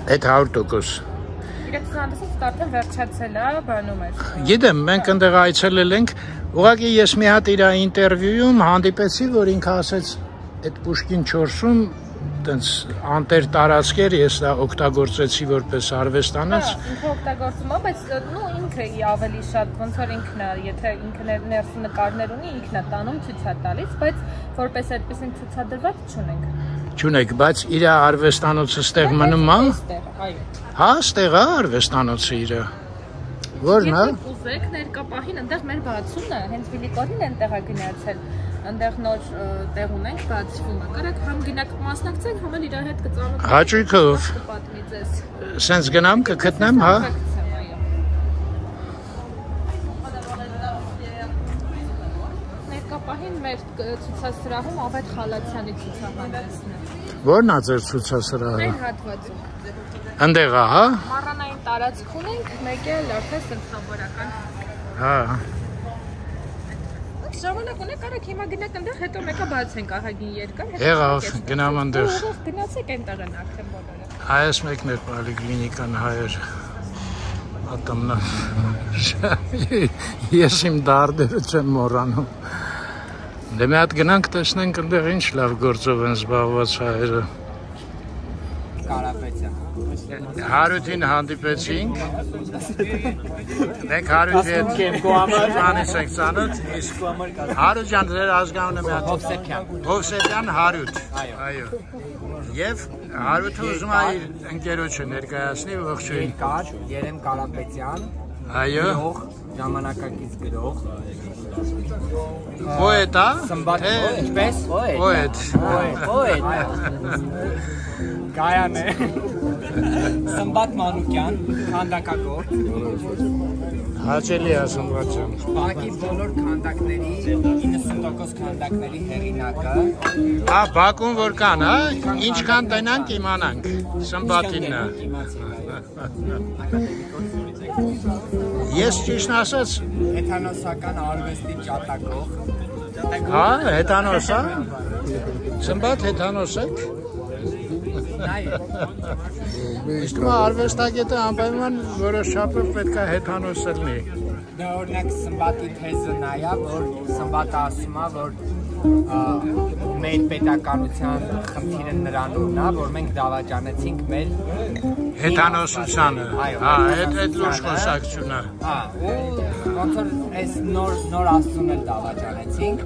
Այդ 100%։ Իրաք ցուցահանդեսը արդեն վերջացել է, բանում էր։ Գիտեմ, մենք այնտեղ այցելել ենք, ուղղակի ես մի հատ իր ինտերվյուում հանդիպեցի, որ ինքը ասեց, այդ Պուշկին 4-ում տենց անտեր տարածքեր ես դա օգտագործեցի որպես արվեստանոց։ Ինքը օգտագործում է, բայց ինքը ավելի շատ ոնց որ ինքն է, եթե ինքը ներսի նկարներ ունի, ինքն է տանում ցույց է տալիս, բայց որպես այդպեսին ցուցադրված չունենք։ Չունեք, բայց իր արվեստանոցը ստեղ մնում է։ Հա, ստեղ է արվեստանոցը իր։ Որն է։ Եթե ուզեք ներկա պահին այնտեղ մեր բացումն է, հենց Վիլիկորին այնտեղ է գնացել։ Այնտեղ նոր տեղ ունենք բացվում է։ Կարեք համ գնաք մասնակցեք, համ էլ իր հետ կծանոթանաք։ Հաճույքով։ Կպատմի ձեզ։ Սենց գնամ կգտնեմ, հա։ Ներկա պահին մեր ցուցասրահում Ավետ Խալացյանի ցուցահանդեսն է։ Որն է ձեր ցուցասրահը։ Մեր հատվածում։ Այնտեղ է, հա։ Մառանային տարածք ունենք, մեկ էլ արդեն սենսորական։ Հա։ Ժամանակ ունեք, արեք հիմա գնաք այնտեղ, հետո մեկը բացենք ահագին երկար։ Եղավ, գնամ այնտեղ։ Գնացեք այնտեղ են արդեն բոլորը։ Այս մեկն էր պոլիկլինիկան հայեր։ Ատամնա։ Ես իմ դարդերը չեմ մոռանում։ Դե մի հատ գնանք տեսնենք այնտեղ ինչ լավ գործով են զբաղված հայերը։ Կարապետյան։ Հարութին հանդիպեցինք։ Մենք Հարութի հետ Իվանից ենք ծանոթ, իսկ Հարութ ջան ձեր ազգանունը մի հատ Հովսեփյան Հարութ։ Այո։ Եվ Հարութը ուզում է իր ընկերոջը ներկայացնի, ողջույն։ Կար Երեմ Կարապետյան։ Այո։ Ժամանակակից գրող։ Պոետ է։ Սմբատ ինչպես։ Պոետ։ Գայան է։ Սմբատ Մանուկյան, քանդակագործ։ Հաճելի է Սմբատ ջան։ Բակի բոլոր քանդակների 90% քանդակների հեղինակը։ Հա, Բաքուն որ կան, հա, ինչքան տնանք իմանանք։ Սմբատինն է։ Ես ճիշտ ասած Հեթանոսական արվեստի ջատագող։ Հա, հեթանոս է։ Սմբատ հեթանոս եք։ Իսկ արվեստագետը անպայման որոշ չափով պետք է հեթանոս լինի։ Դա օրինակ Սմբատի թեզը նայա, որ Սմբատը ասում է, որ մեր պետականության խնդիրը նրանումն է, որ մենք դավաճանեցինք մեր հեթանոսությանը։ Հա, այդ լուրջ խոսակցությունը։ Հա, ու ոնց որ այս նոր աստծուն էլ դավաճանեցինք։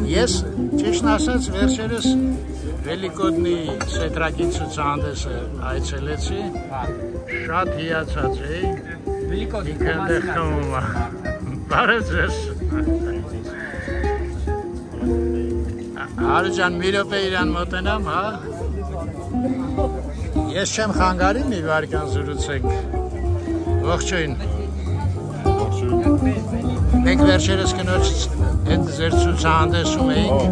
Ես ճիշտ ասած վերջերս Վելիկոդնի սետրակի ցուցահանդեսը այցելեցի, շատ հիացած էի, ինքը այնտեղ խմում է, բարև ձեզ, Հարութ ջան մի րոպե իրան մոտենամ, հա, ես չեմ խանգարի մի վարկան զրուցենք, ողջույն, մենք վերջերս կնոջ այդ ձեր ցուցահանդեսում էինք,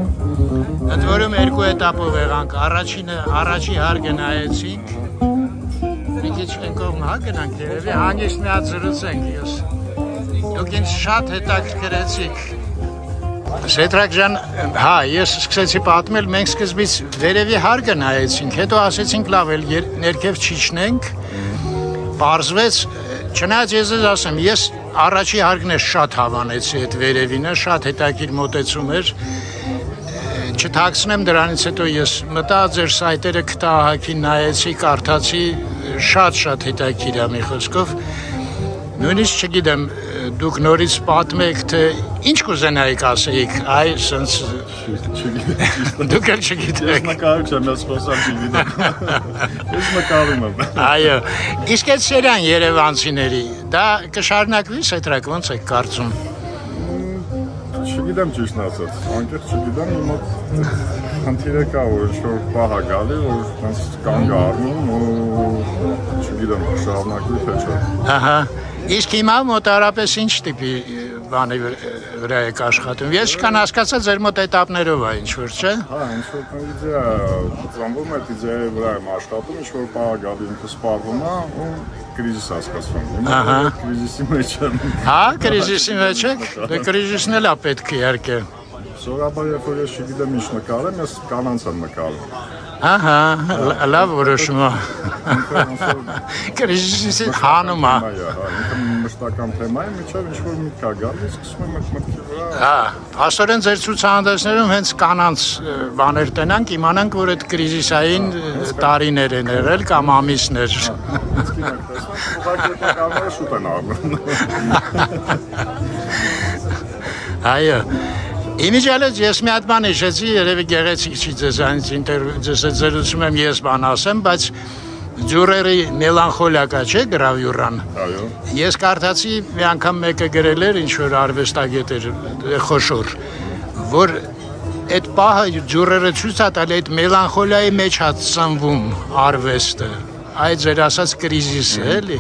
ընդ որում երկու էտապով եղանք, առաջի հարկը նայեցինք, մի քիչ այն կողմը հա գնանք երևի, հանգիստ մի հատ զրուցենք ես, դուք ինձ շատ հետաքրքրեցիք, Սետրակ ջան, հա, ես սկսեցի պատմել, մենք սկզբից վերևի հարկը նայեցինք, հետո ասեցինք լավ էլ ներքև չիջնենք, պարզվեց, չնայած ես ասեմ, ես առաջի հարկն է շատ հավանեցի այդ վերևինը, շատ հետաքրքիր մոտեցում էր, չթաքցնեմ դրանից հետո ես մտա ձեր սայթերը քտահակի նայեցի, կարդացի, շատ հետաքրքիր է մի խոսքով, նույնիսկ չգիտեմ, դուք նորից պատմեք, թե ինչ կուզենայիք ասեիք, այ սենց դուք էլ չգիտեք։ Ես նկարում չեմ, ես խոսամ չգիտեմ։ Ես նկարում եմ։ Այո, իսկ այդ սերիան երևանցիների, դա կշարունակվի Սետրակ, ոնց եք կարծում։ Չգիտեմ ճիշտ ասած, անկեղծ չգիտեմ, իմ մոտ խնդիրը կա, որ ինչ-որ պահ է գալի, որ տենց կանգ առնում ու չգիտեմ, շարունակվի թե չէ։ Ահա, իսկ հիմա մոտարապես ինչ տիպի բանի վրա եք աշխատում։ Ես չկան հասկացա ձեր մոտ էտապներով է ինչ-որ, չէ։ Հա, ինչ-որ իդեա, ծանվում այդ իդեայի վրա եմ աշխատում, ինչ-որ պահ է գալի, ինքը սպառվում է ու կրիզիս հասկացվում։ Հիմա կրիզիսի մեջ եմ։ Հա, կրիզիսի մեջ եք, դե կրիզիսն էլ է պետք իհարկե։ Սովորաբար երբ որ ես չգիտեմ ինչ նկարեմ, ես կանանց եմ նկարում։ Ահա, լավ որոշում է։ Կրիզիսի հանում է։ Ինքը մշտական թեմա է, միջև ինչ-որ միտք է գալիս, սկսում եմ այդ մտքի վրա։ Հա, աստորեն ձեր ցուցահանդեսներում հենց կանանց բաներ տնանք, իմանանք, որ այդ կրիզիսային տարիներ են եղել կամ ամիսներ։ Ուղղակի կանանցը շուտ են առնում։ Այո։ Իմիջիալից ես մի հատ բան հիշեցի, երևի գեղեցիկ չի ձեզ զրուցում եմ ես բան ասեմ, բայց ջուրերի մելանխոլիա կա չէ գրավյուրան։ Այո։ Ես կարդացի մի անգամ մեկը գրել էր ինչ որ արվեստագետ էր խոշոր, որ այդ պահը ջուրերը ցույց է տալի այդ մելանխոլիայի մեջ է ծնվում արվեստը, այդ ձեր ասած կրիզիսը էլի,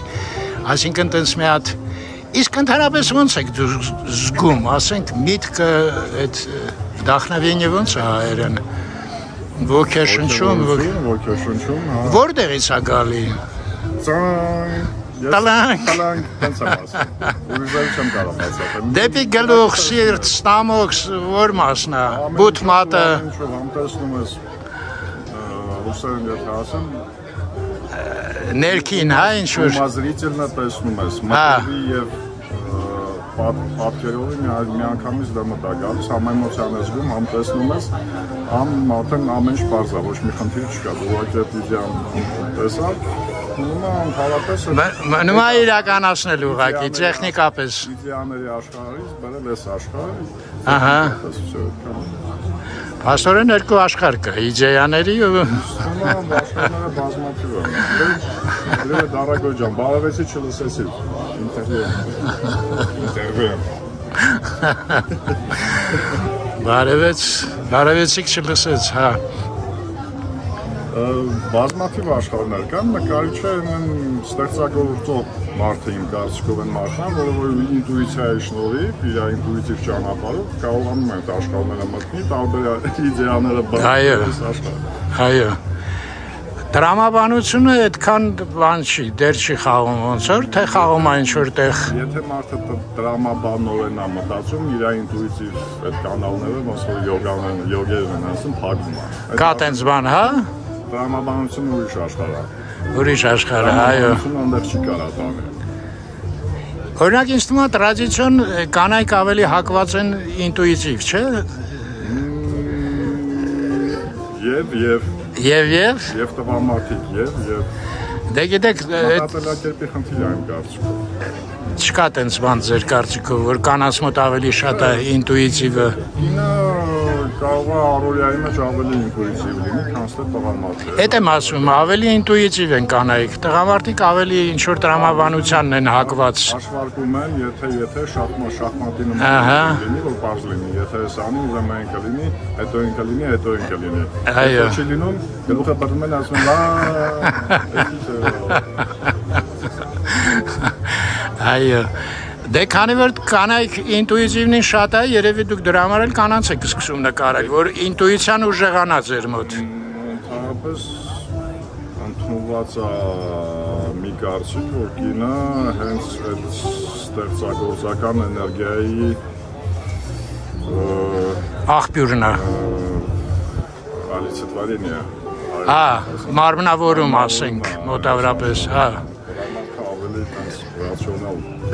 այսինքն տենց մի հատ Իսկ ընդհանրապես ոնց եք դու զգում, ասենք միտքը այդ վդախնավենիը ոնց է հայերեն, ոգեշնչում, որտեղից է գալի։ Տալանք, տենց եմ ասում, ուրիշ չեմ կարող ասել։ Դեպի գլուխ, սիրտ, ստամոք, որ մասն է, բութ մատը։ Համ տեսնում ես ռուսերեն եթե ասեմ, ներքին, հա, ինչ-որ։ Մազրիցելն է տեսնում ես, մտերի և պատկերովի մի անգամից դա մտա գալիս, համ էմոցիան ես զգում, համ տեսնում ես, համ արդեն ամեն ինչ պարզ է, ոչ մի խնդիր չկա, ուղղակի վիդեոն տեսավ, մնում է իրականացնել ուղղակի, տեխնիկապես։ Վիդեոների աշխարհից բերել ես աշխարհը։ Ահա։ Աստորեն երկու աշխարհ կա, իդեաների ու աշխարհները բազմաթիվ են։ Դե Դարագոյ ջան, բարևեցի չլսեցի։ Ինտերվյու։ Բարևեցիք չլսեց, հա։ Բազմաթիվ աշխարհներ կան, նկարիչը ստեղծագործող մարդը իմ կարծիքով են մարդան, որը ինտուիցիայի շնորհիվ, իր ինտուիտիվ ճանապարհով կարողանում են աշխարհները մտնել, տարբեր իդեաները բացել աշխարհ։ Այո։ Տրամաբանությունը այդքան բան չի, դեր չի խաղում ոնց որ, թե խաղում է ինչ-որ տեղ։ Եթե մարդը տրամաբանորեն է մտածում, իր ինտուիտիվ այդ կանալները, ոնց որ յոգերն են ասում, փակվում է։ Կա տենց բան, հա։ Տրամաբանությունը ուրիշ աշխարհ է։ Ուրիշ աշխարհ է, այո։ Տրամաբանությունը այնտեղ չի կարող տանել։ Օրինակ ինձ թվում է տրադիցիոն կանայք ավելի հակված են ինտուիտիվ, չէ։ Եվ տղամարդիկ, Դե գիտեք, մտածելակերպի խնդիր է իմ կարծիքով։ Չկա տենց բան ձեր կարծիքով, որ կանանց մոտ ավելի շատ է ինտուիտիվը։ Ինը կարող է առօրյայի մեջ ավելի ինտուիտիվ լինի, քան թե տղամարդը։ Էդ եմ ասում, ավելի ինտուիտիվ են կանայք, տղամարդիկ ավելի ինչ-որ տրամաբանությանն են հակված։ Հաշվարկում են, եթե շախմատի նման լինի, որ պարզ լինի, եթե ես անի, ուրեմն այն կլինի, հետո այն կլինի, հետո այն կլինի։ Այո։ Չի լինում, գլուխը բռնում են, ասում Այո, դե քանի որ կանայք ինտուիտիվնին շատ է, երևի դուք դրա համար էլ կանանց եք սկսում նկարել, որ ինտուիցիան ուժեղանա ձեր մոտ։ Ընդհանրապես ընդունված է մի կարծիք, որ կինը հենց այդ ստեղծագործական էներգիայի աղբյուրն է։ Ալիցետվարինիա։ Հա, մարմնավորում ասենք, մոտավորապես, հա։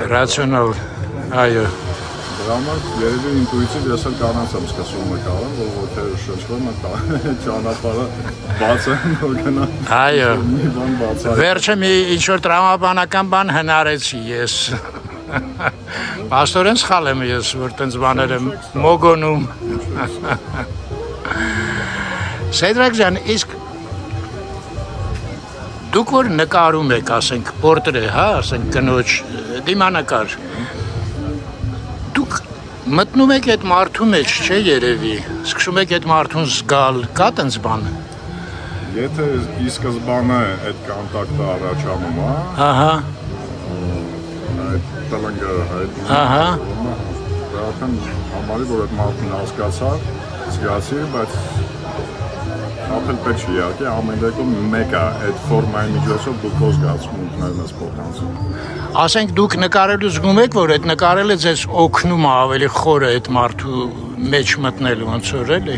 Ռացիոնալ, այո։ Դրա համար երևի ինտուիտիվ ես էլ կանանց եմ սկսում նկարել, որ ոտերը շրջվում են, ճանապարհը բաց են, որ գնա։ Այո։ Վերջը մի ինչ-որ տրամաբանական բան հնարեցի ես։ Աստորեն սխալ եմ ես, որ տենց բաներ եմ մոգոնում։ Սեդրակ ջան, իսկ դուք որ նկարում եք, ասենք, պորտրե, հա, ասենք, կնոջ, դիմանկար, դուք մտնում եք այդ մարդու մեջ, չէ երևի, սկսում եք այդ մարդուն զգալ, կա տենց բան։ Եթե ի սկզբանե այդ կոնտակտը առաջանում է, ահա, այդ տլնգը, ահա, դա արդեն համարի, որ այդ մարդուն հասկացար, զգացի, բայց ապել պետք չի իհարկե, ամեն դեպքում մեկ է այդ ֆորմայի միջոցով դուք քո զգացմունքներն ես փոխանցում։ Ասենք դուք նկարելու զգում եք, որ այդ նկարելը ձեզ օգնում է ավելի խորը այդ մարդու մեջ մտնել ոնց որ էլի։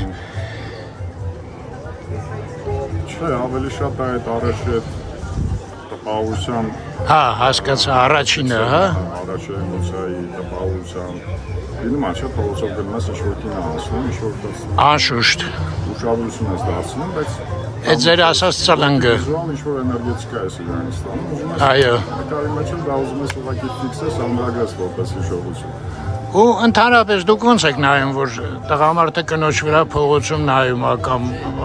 Չէ, ավելի շատ այդ առաջի այդ տպավորության Հա, հասկացա, առաջինը, հա։ Առաջի էմոցիայի տպավորության Լինում է, չէ, փողոցով գնում ես, ինչ-որ կինո ասում, ինչ-որ դասում։ Անշուշտ։ Ուշադրություն ես դարձնում, բայց Այդ ձեր ասած ծլնգը։ Վիզուալ ինչ-որ էներգետիկա ես իրան ստանում։ Այո։ Նկարի մեջ էլ դա ուզում ես ուղղակի ֆիքսես, ամրագրես որպես հիշողություն։ Ու ընդհանրապես դուք ոնց եք նայում, որ տղամարդը կնոջ վրա փողոցում նայում է կամ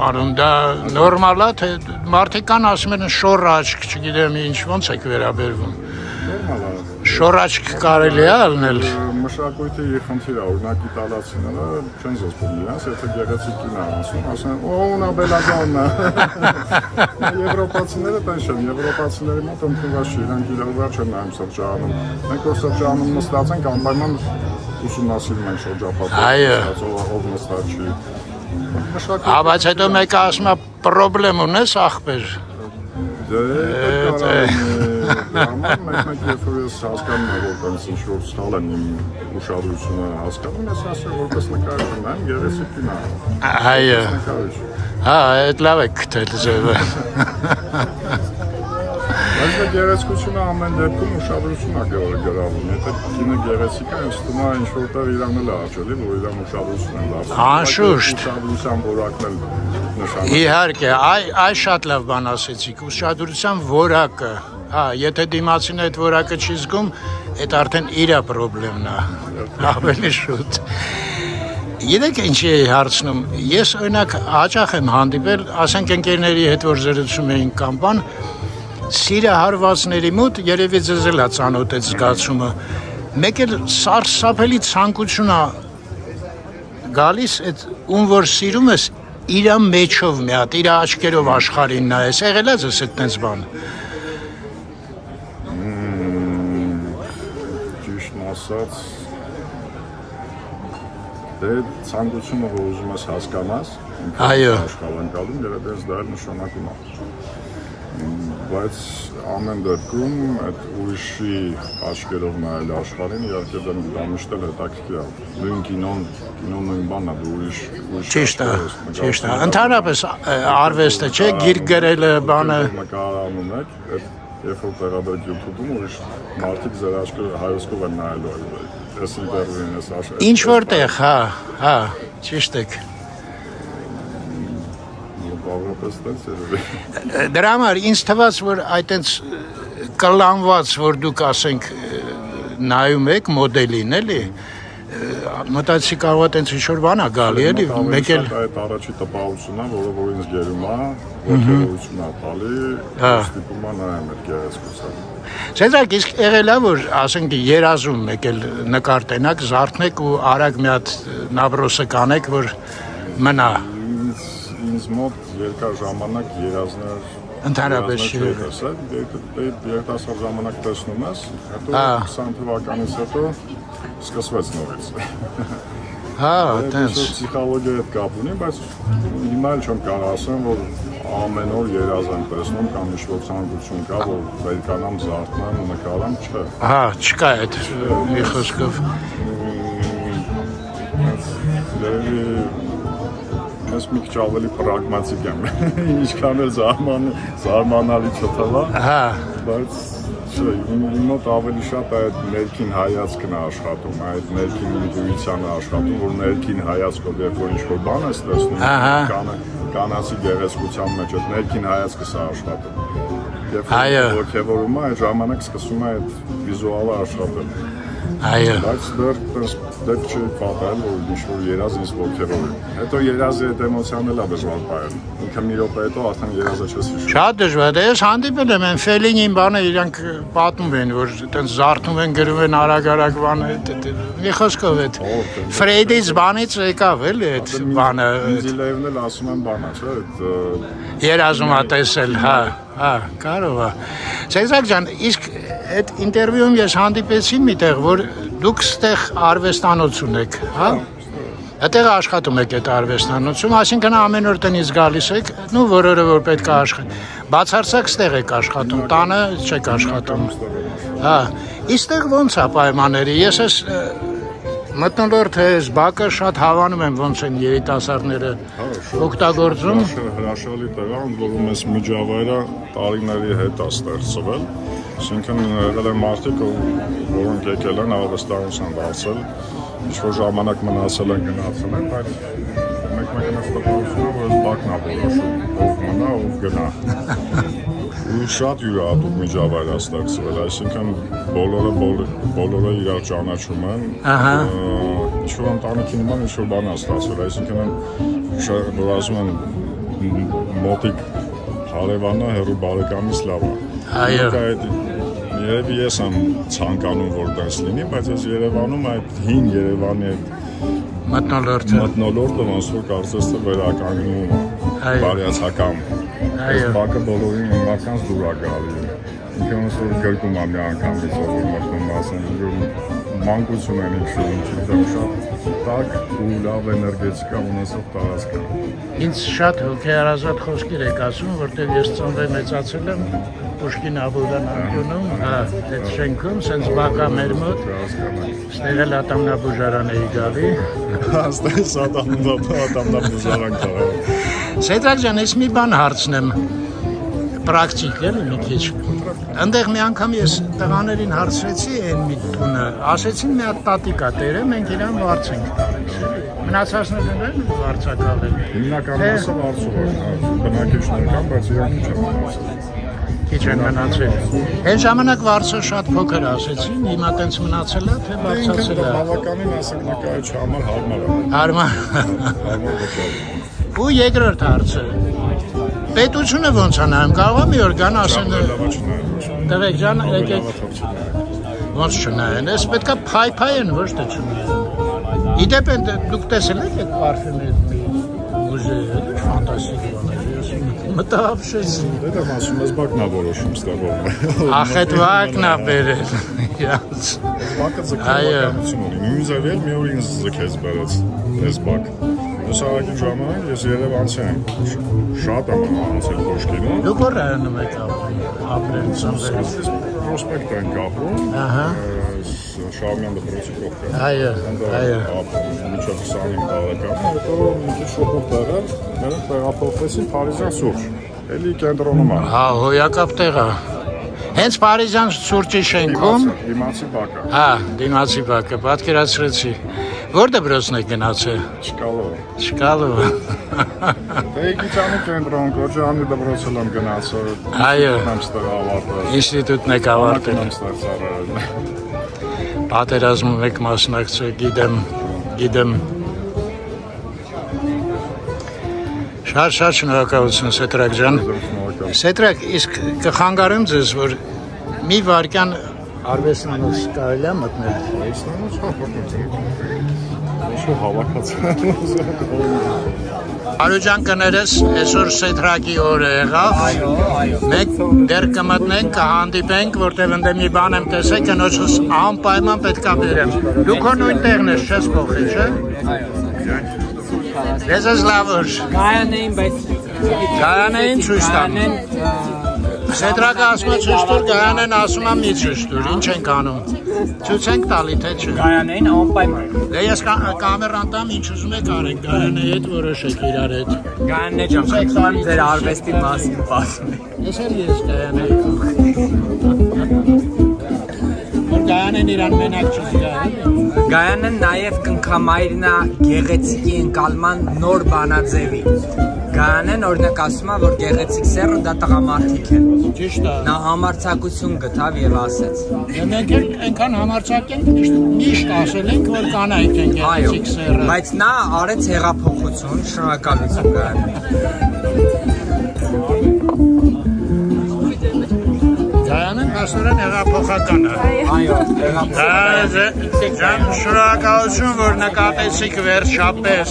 արում, դա նորմալ է, թե մարդիկ կան ասում են շոր աչք, չգիտեմ ինչ, ոնց եք վերաբերվում։ Նորմալ է։ Շոր աչք կարելի է ալնել։ Մշակույթի խնդիր է, օրինակ իտալացիները չեն զսպում իրancs, եթե գեղեցիկ կին է ասում, ասեն, «Օ, una bella donna»։ Եվրոպացիները տենց չեն, եվրոպացիների մոտ ընդունված չի, իրանք իրար վրա չեն նայում սրճարանում։ Մենք որ սրճարանում նստած ենք, անպայման ուսումնասիրում ենք շրջապատը, ով նստած չի։ Բայց հետո մեկը ասում է, «Պրոբլեմ ունես, ախպեր»։ Մենք երբ որ ես հասկանում եմ, որպես ինչ-որ սխալ եմ իմ ուշադրությունը հասկանում, ես ասում որպես նկարիչ եմ, գեղեցիկ կին է։ Այո։ Հա, այդ լավ է գտել ձևը։ Բայց գեղեցկությունը ամեն դեպքում ուշադրություն է գրավում։ Եթե կինը գեղեցիկ է, ինձ թվում է ինչ-որտեղ իրան էլ աճելի, որ իրան ուշադրություն են դարձնում։ Անշուշտ։ Ուշադրության որակն էլ նշանակում։ Իհարկե, այ շատ լավ բան ասեցիք, ուշադրության որակը։ Հա, եթե դիմացին այդ որակը չի զգում, այդ արդեն իր պրոբլեմն է։ Ավելի շուտ։ Գիտեք ինչի էի հարցնում, ես օրինակ հաճախ եմ հանդիպել, ասենք ընկերների հետ որ զրուցում էինք կամ բան, սիրահարվածների մոտ երևի ձեզ էլ է ծանոթ այդ զգացումը։ Մեկ էլ սարսափելի ցանկություն է գալիս այդ ում որ սիրում ես իր մեջով մի հատ, իր աչքերով աշխարհին նայես, եղել է ձեզ այդպես բան։ Ճիշտ ասած, դե ցանկությունը որ ուզում ես հասկանաս, այո, աշխարհանկալում երբ ես դա նշանակում է։ Բայց ամեն դեպքում այդ ուրիշի աչքերով նայել աշխարհին իհարկե դա միշտ էլ հետաքրքիր է։ Նույն կինոն նույն բանն է, ուրիշ Ճիշտ է, ճիշտ է։ Ընդհանրապես արվեստը չէ, գիրք գրելը բանը նկարանում եք, այդ երբ որ տեղաբերեք YouTube-ում ուրիշ մարդիկ ձեր աչքերը հայացքով են նայելու այս ինտերվյուին, այս աշխարհը։ Ինչ որտեղ, հա, ճիշտ եք։ Դրա համար ինձ թվաց, որ այտենց կլանված, որ դուք ասենք նայում եք մոդելին, էլի, մտածի կարող է տենց ինչ-որ բան է գալի, էլի, մեկ էլ այդ առաջի տպավորությունն է, որ ինձ գերում է, ոգևորություն է տալի, ստիպում է նայեմ այդ գեղեցկությանը։ Ցեզակ իսկ եղել է, որ ասենք երազում մեկ էլ նկար տենակ, զարթնեք ու արագ մի հատ նավրոսը կանեք, որ մնա։ Ինձ մոտ երկար ժամանակ երազներ ընդհանրապես չի երիտասարդ ժամանակ տեսնում ես, հետո 20 թվականից հետո սկսվեց նորից։ Հա, տենց պսիխոլոգիայի հետ կապ ունի, բայց հիմա էլ չեմ կարող ասեմ, որ ամեն օր երազ եմ տեսնում կամ ինչ-որ ցանկություն կա, որ վերկանամ, զարթնամ, նկարամ, չէ։ Հա, չկա այդ մի խոսքով։ Ես մի քիչ ավելի պրագմատիկ եմ, ինչքան էլ զարմանալի չթվա, բայց իմ մոտ ավելի շատ այդ ներքին հայացքն է աշխատում, այդ ներքին ինտուիցիան է աշխատում, որ ներքին հայացքով երբ որ ինչ-որ բան ես տեսնում, կանացի գեղեցկության մեջ այդ ներքին հայացքս է աշխատում։ Երբ որ ոգևորում է, այդ ժամանակ սկսում է այդ վիզուալը աշխատել։ Այո։ Բայց դեռ չի պատահել, որ ինչ-որ երազ ինձ ոգևորի։ Հետո երազի այդ էմոցիան էլ է դժվար պահել։ Ինքը մի րոպե հետո արդեն երազը չես հիշում։ Շատ դժվար է, ես հանդիպել եմ, Ֆելինին բանը իրանք պատմում են, որ այտենց զարթնում են, գրում են արագ-արագ բանը, մի խոսքով այդ Ֆրեյդից բանից եկավ էլի այդ բանը։ Ինձիլևն էլ ասում են բանա, չէ՞, այդ երազում է տեսել, հա, կարող է։ Սեզակ ջան, իսկ այդ ինտերվյուում ես հանդիպեցի միտեղ, որ դուք ստեղ արվեստանոց ունեք, հա։ Այդտեղ աշխատում եք այդ արվեստանոցում, այսինքն ամեն օր տնից գալիս եք, նու որորը որ պետք է աշխատի։ Բացարձակ ստեղ եք աշխատում, տանը չեք աշխատում։ Հա, իստեղ ոնց է պայմանները։ Ես Մտնոլորտ էս բակը շատ հավանում եմ ոնց են երիտասարդները օգտագործում։ Հրաշալի տեղ է, որում այս միջավայրը տարիների հետ է ստեղծվել։ Այսինքն եղել են մարդիկ, որոնք եկել են արվեստանոցան դարձել, ինչ-որ ժամանակ մնացել են, գնացել են, բայց մեկ-մեկ այս տպավորությունը, որ այս բակն է որոշում, ով մնա, ով գնա։ Ու շատ յուրահատուկ միջավայր է ստեղծվել, այսինքն բոլորը իրար ճանաչում են, ինչ-որ ընտանիքի նման ինչ-որ բան է ստացվել, այսինքն որ ասում են մոտիկ հարևանը հեռու բարեկամից լավ է։ Երևի ես եմ ցանկանում, որ դες լինի, բայց այս Երևանում այդ հին Երևանի մթնոլորտը ոնց որ կարծես թե վերականգնում է, բարյացակամ։ Այս բակը բոլորին մարդկանց դուր է գալի։ Ինքը ոնց որ գրկում է մի անգամից, որ մտնում ասեն, որ մանկություն են ինչ-որ շատ տաք ու լավ էներգետիկա ունեցող տարածք է։ Ինձ շատ հոգեհարազատ խոսքեր եք ասում, որտեղ ես ծնվել մեծացել եմ Պուշկին Աբովյան անկյունում, այդ շենքում, սենց բակա մեր մոտ, ստեղ էլ ատամնաբուժարան էի գալի։ Աստես ատամնաբուժարան կարա։ Սեդրակ ջան, ես մի բան հարցնեմ, պրակտիկ էլ մի քիչ։ Այնտեղ մի անգամ ես տղաներին հարցրեցի այն մի տունը, ասեցին մի հատ տատիկա տերը, մենք իրան վարձ ենք տալիս։ Մնացածներն են վարձակալել։ Հիմնական մասը վարձով է, բնակիչներ կան, բայց իրանք ինչ են մնացել։ Քիչ են մնացել։ Այն ժամանակ վարձը շատ փոքր ասեցին, հիմա տենց մնացել է, թե վարձացել է։ Բավականին ասակնակայության համար հարմար է։ Հարմար։ Ու երկրորդ հարցը։ Պետությունը ոնց է նայում, կարող է մի օր գան ասեն։ Տղեկ ջան, եկեք։ Ոնց չնայեն, ես պետքա փայփայեն, ոչ թե չնայեն։ Իդեպ դուք տեսել եք այդ պարֆյումի մուզեյը, ֆանտաստիկ բան է։ Մտահապշեցի։ Դա ասում ես բակն է որոշում ստեղծվում։ Ախ, այդ բակն է բերել։ Բակը ձգտողականություն ունի։ Նույնիսկ մի օր ինձ ձգեց բերեց այս բակ։ Ես արագին ժամանակ ես Երևանցի եմ, շատ եմ անցել Պուշկինում։ Դուք որ ռայոնում եք ապրել, ծնվել։ Պրոսպեկտ ենք ապրում, Շահումյան դպրոցի կողքը։ Այո։ Մինչև 25 տարեկան, հետո մի քիչ շփոթ եղել, նրանք տեղափոխվեցին Փարիզյան Սուրճ, էլի կենտրոնում է։ Հա, հոյակապ տեղ է։ Հենց Փարիզյան Սուրճի շենքում։ Դիմացի բակը։ Հա, դիմացի բակը, պատկերացրեցի։ Որ դպրոցն եք գնացել։ Չկալով։ Տեգիջանի կենտրոն, Կոջանի դպրոցն եմ գնացել։ Այո։ Համստեղ ավարտել։ Ինստիտուտն եք ավարտել։ Պատերազմում եք մասնակցել, գիտեմ։ Շատ շնորհակալություն Սեդրակ ջան։ Սեդրակ, իսկ կխանգարեմ ձեզ, որ մի վարքյան արվեստանոց կարելի է մտնել։ Արվեստանոց Ինչ հավաքած։ Արուջան կներես, այսօր Սեդրակի օրը եղավ։ Մենք դեռ կմտնենք, կհանդիպենք, որտեղ ընդ մի բան եմ տեսել, կնոջս անպայման պետք է բերեմ։ Դուք նույն տեղն ես չես փոխի, չէ՞։ Ես ես լավ օր։ Գայանեին, բայց Գայանեին ցույց տամ։ Սեդրակը ասում է ցույց տուր, Գայանեն ասում է մի ցույց տուր, ինչ ենք անում։ Ցույց ենք տալի, թե չէ։ Գայանեին անպայման։ Դե ես կամերան տամ, ինչ ուզում եք արեք, Գայանեի հետ որոշեք իրար հետ։ Գայանե ջան, խնդրում ձեր արվեստի մասին պատմեք։ Ես Գայանեի։ Որ Գայանեն իրան մենակ չզգա։ Գայանեն նաև կնքամայրն է գեղեցիկի ընկալման նոր բանաձևի։ Գայանեն օրինակ ասում է, որ գեղեցիկ սեռը դա տղամարդիկ են։ Ճիշտ է։ Նա համարձակություն գտավ եւ ասեց։ Մենք էլ այնքան համարձակ ենք, միշտ ասել ենք, որ կանայք են գեղեցիկ սեռը։ Բայց նա արեց հեղափոխություն, շնորհակալություն Գայանեն։ Գայանեն հաստորեն հեղափոխական է։ Այո, Ջան, շնորհակալություն, որ նկատեցիք վերջապես։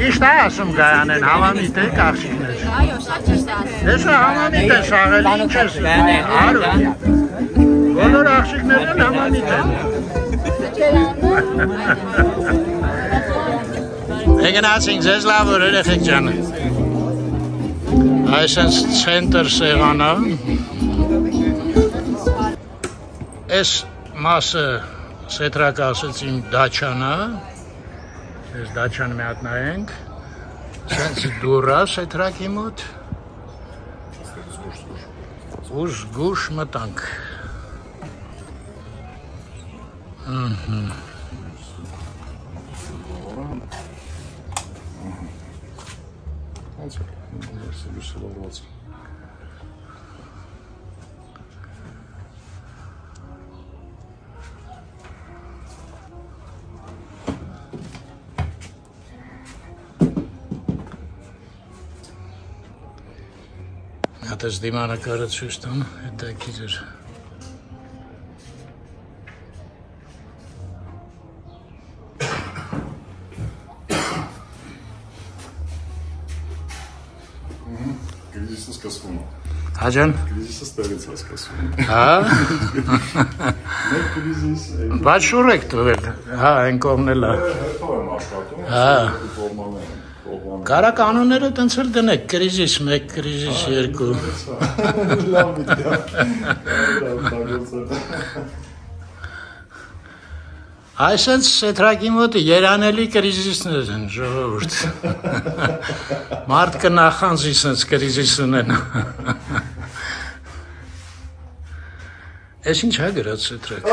Ճիշտ է ասում Գայանեն, համամիտ եք աղջիկներ։ Այո, շատ ճիշտ է ասում։ Ես համամիտ ես աղել, ինչ ես արու։ Բոլոր աղջիկներն են համամիտ են։ Եգնացինք ձեզ լավ որ երեխեք ջան։ Այսենց ցենտր սեղանը։ Այս մասը սետրակը ասեցին դաչան է, այս դաչան մի հատ նայենք, սենց դուրա սետրակի մոտ, ու զգուշ մտանք։ Հատես դիմանակարը ցույց տամ, դա քիչ Кризисը սկսվում է։ Հաջան։ Кризисը ստերից է սկսվում։ Հա։ Մեկ кризис։ Բայց շուր եք տվել։ Հա, այն կողմն էլ է։ Հետո եմ աշխատում։ Հա։ Կարա կանոնները տենց էլ դնեք, կրիզիս 1, կրիզիս 2։ Լավ վիդեո։ Այսենց սետրակի մոտ երանելի կրիզիսներ են, ժողովուրդ։ Մարդ կնախանձի սենց կրիզիս ունեն։ Ես ինչ հա գրած սետրակ։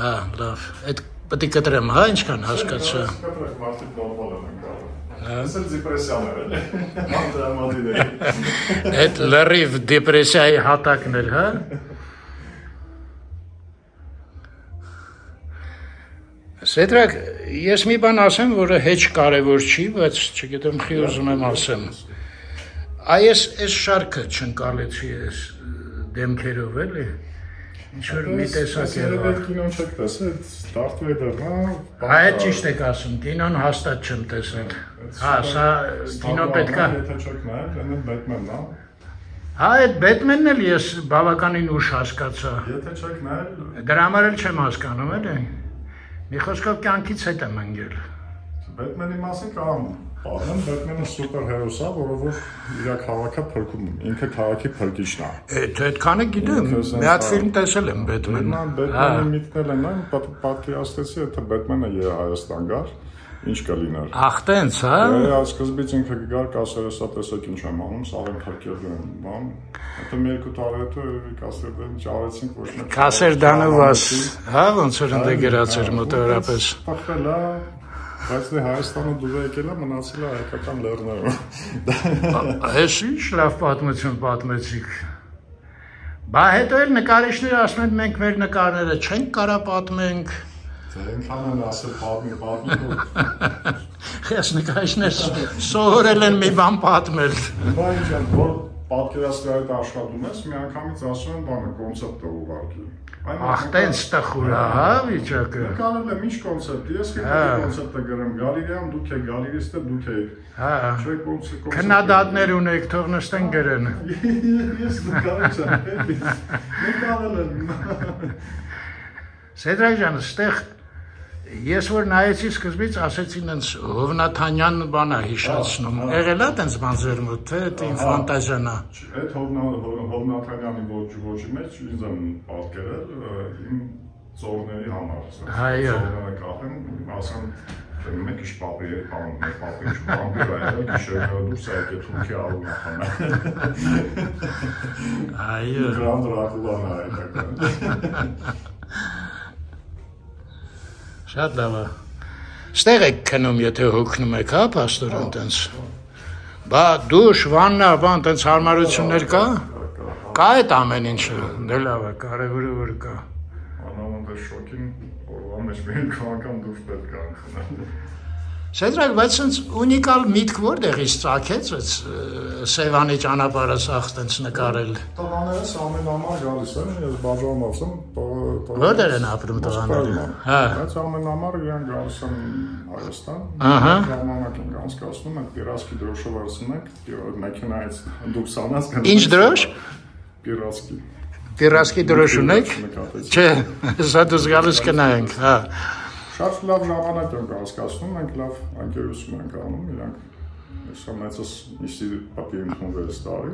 Հա, լավ, այդ պտի կտրեմ, հա, ինչքան հասկացա։ Մարդիկ նորմալ են ընկալում։ Ես էլ դիպրեսիան էր, անդրամադիներ։ Այդ լրիվ դիպրեսիայի հատակն էր, հա։ Սետրակ, ես մի բան ասեմ, որը հեչ կարևոր չի, բայց չգիտեմ խի ուզում եմ ասեմ։ Այս շարքը չընկալեցի ես դեմքերով էլի, ինչ-որ մի տեսակ Ես երևետ կինոն չեք տեսել, Darth Vader-ն է։ Այդ ճիշտ եք ասում, կինոն հաստատ չեմ տեսել։ Հա, սա կինո պետք է։ Եթե չեք նայել, դեն Batman-ն է։ Հա, այդ Batman-ն էլ ես բավականին ուշ հասկացա։ Եթե չեք նայել, Դրա համար էլ չեմ հասկանում, էլի։ Մի խոսքով կյանքից հետ եմ ընկել։ Batman-ի մասին կամ պատմեմ, Batman-ը սուպեր հերոս է, որով իր քաղաքը փրկում, ինքը քաղաքի փրկիչն է։ Այդ այդքանը գիտեմ, մի հատ ֆիլմ տեսել եմ Batman-ը։ Batman-ի միտքն էլ են, պատկերացրեցի, եթե Batman-ը Հայաստան գար, ինչ կլիներ։ Ախ, տենց, հա։ Սկզբից ինքը գար կասեր, հեսա տեսեք ինչ եմ անում, սաղ եմ փրկելու եմ, բան։ Հետո մի երկու տարի հետո կասեր ինչ արեցինք ոչ մեկ։ Կասեր դանովաս, հա, ոնց որ ընդ գրած էր մոտավորապես։ Փոխվել է, բայց դե Հայաստանը դուրս եկել է, մնացել է հայկական լեռներում։ Այս ինչ լավ պատմություն պատմեցիք։ Բա հետո էլ նկարիչները ասում են մենք մեր նկարները չենք կարա պատմենք։ Այնքան են ասել պատմի։ Ես նկարիչներ սովորել են մի բան պատմել։ Բա ինչ են, որ պատկերացրի այդ աշխատում ես, մի անգամից ասում են բանը, կոնցեպտը ուղարկի։ Ախ, տենց տխուր է, հա, վիճակը։ Կանել եմ, ինչ կոնցեպտ, ես կոնցեպտը գրեմ, գալիրիան, դուք եք, գալիրիստը դուք եք։ Հա, քննադատներ ունեք, թող նստեն գրեն։ Ես նկարիչ եմ, մենք անել եմ։ Սեդրակ ջան, ստեղ ես որ նայեցի սկզբից ասեցին ինձ Հովնաթանյան բան է հիշացնում։ Եղել է տենց բան ձեր մոտ, թե դա ֆանտազիան է։ Այդ Հովնաթանյանի ոճի մեջ ինձ են պատկերել իմ ծորների համար։ Այո։ Ծորները կապեմ, ասեմ մեկ իշ պապի է, պապի իշ բամբյուր է, գիշերը դուրս է եկել թունքի Հովնաթանը։ Այո։ Գրամ Դրակուլան է այդական։ Շատ լավ է։ Ստեղ եք քնում, եթե հոգնում եք, հա, պաստորան տենց։ Բա դուշ, վաննա, բան, տենց հարմարություններ կա։ Կա այդ ամեն ինչը։ Դե լավ է, կարևորը որ կա։ Անամոնտ է շոկին, օրվա մեջ մի անգամ դուշ պետք է անխնել։ Սեդրակ, բայց սենց ունիկալ միտք որտեղից ծագեց այդ Սևանի ճանապարհը սաղ տենց նկարել։ Տղաներս ամեն ամառ գալիս են, ես բաժանված եմ։ Որտեղ են ապրում տղաները։ Հա։ Բայց ամեն ամառ իրեն գալիս են Հայաստան։ Ահա։ Ժամանակ են անցկացնում, մենք Պիրասկի դրոշը վարսում ենք, մեքենայից դուք սանած գնում։ Ինչ դրոշ։ Պիրասկի։ Պիրասկի դրոշ ունեք։ Չէ, սա դուք գալիս կնայենք, հա։ Շատ լավ ժամանակ ենք անցկացնում, մենք լավ ընկերություն ենք անում, իրանք հեսա մեծս նիստի պատի ընդունվել այս տարի։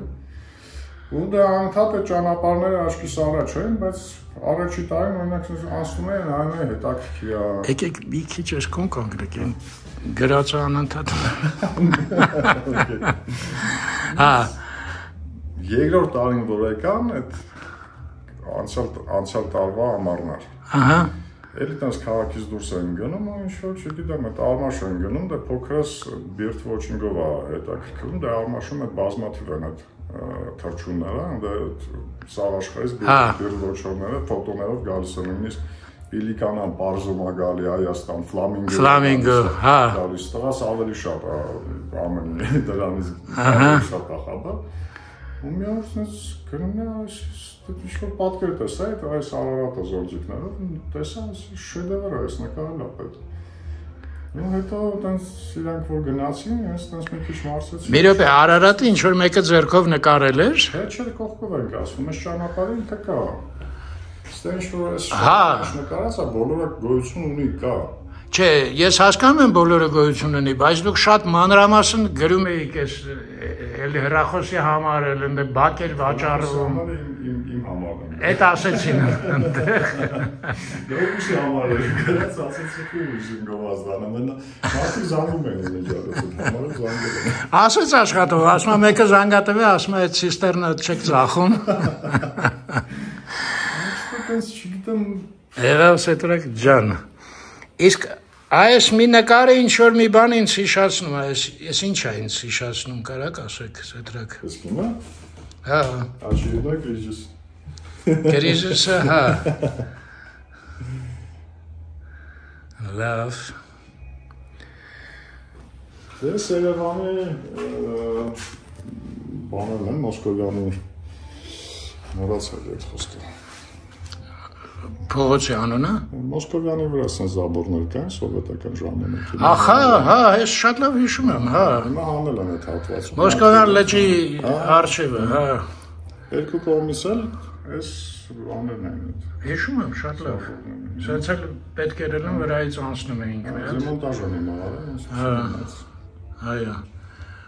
Ու դա անընդհատ է ճանապարհները աչքիս առաջ են, բայց առաջի տարին օրինակ անցնում են այն հետաքրքիր է։ Եկեք մի քիչ էս կոնկրետ են գրածը անընդհատ։ Հա։ Երկրորդ տարին որ եկան, այդ անցյալ տարվա ամառն էր։ Ահա։ Էլի տես քաղաքից դուրս են գնում, ու ինչ-որ չգիտեմ, այդ Արմաշ են գնում, դե փոքրս բիրտ ոչինգով է հետաքրքրում, դե Արմաշում այդ բազմաթիվ են այդ թռչունները, դե սաղ աշխարհից բիրտ ոչորները ֆոտոներով գալիս են, նույնիսկ Պիլիկանան պարզում է գալի Հայաստան, ֆլամինգո, հա։ Գալիս տղաս ավելի շատ ամեն դրանից ավելի շատ ախաբա։ Ու մի օր sense գնում է ինչ-որ պատկեր տեսա, այս Արարատը զորձիկներով, տեսա, շեդևր է, այս նկարել է պետ։ Ու հետո տենց իրանք որ գնացին, ես տենց մի քիչ մարսեցի։ Մի րոպե, Արարատը ինչ-որ մեկը ձեռքով նկարել էր։ Չէ, կողքով ենք ասում, այս ճանապարհին թե կա։ Ստե ինչ-որ այս նկարած է, բոլորը գոյություն ունի կա։ Չէ, ես հասկանում եմ բոլորը գոյություն ունի, բայց դուք շատ մանրամասն գրում էիք այս էլի հեռախոսի համար, էլ բակ էր վաճառում։ Իմ համար եմ։ Այդ ասեցին այնտեղ։ Դեպի համար է, գրած ասեցիք ուժին գովազդանը, մարդիկ զանգում են իջարեցին, համարը զանգել են։ Ասեց աշխատող, ասում է մեկը զանգատվի, ասում է այդ ցիստերնը չեք ծախում։ Ինչպես չգիտեմ։ Եղավ Սետրակ ջան։ Իսկ այս մի նկարը ինչ որ մի բան ինձ հիշացնում է, ես ինչ է ինձ հիշացնում, կարաք ասեք, Սետրակ։ Ես կինա։ Հա։ Աջիրնա գրիժս։ Գրիժսը, հա։ Լավ։ Ես Երևանի բաներն եմ, Մոսկովյանի մոռացել այդ խոսքը։ Փողոցի անունը։ Մոսկովյանի վրա ասեն զաբորներ կան սովետական ժամանակի։ Ահա, հա, ես շատ լավ հիշում եմ, հա։ Հիմա հանել են այդ հատվածը։ Մոսկովյան լճի արխիվը, հա։ Երկու կողմից էլ այս բաներն են։ Հիշում եմ, շատ լավ։ Սենց էլ պետքերն են վրայից անցնում էինք մի հատ։ Դեմոնտաժն եմ արել, հա։ Այո։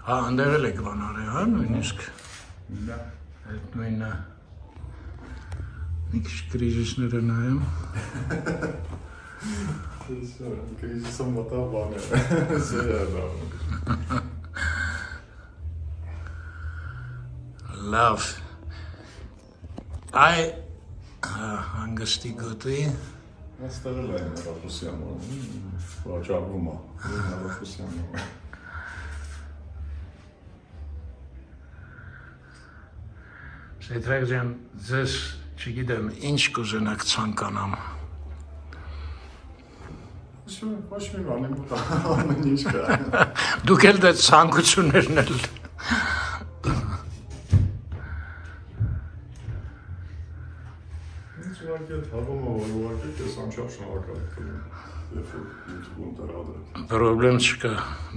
Հա, անդերել եք բան արել, հա, նույնիսկ։ Դա Այդ նույնը մի քիչ կրիժիսները նայեմ։ Կրիժիսը մոտա բան է։ Սերիա։ Լավ։ Այ հանգստի գոտի։ Աստղել է Ռուսիան։ Վաճառվում է։ Ռուսիան։ Սետրակ ջան, ձեզ չգիտեմ, ինչ կուզենաք ցանկանամ։ Ոչ մի բան եմ ամեն ինչ կա։ Դուք էլ դա ցանկություններն էլ։ Ինչ ուղղակի հավոմը որ ուղղակի ես անչափ շնորհակալ եմ։ Երբ YouTube-ում դրադրել։ Պրոբլեմ չկա,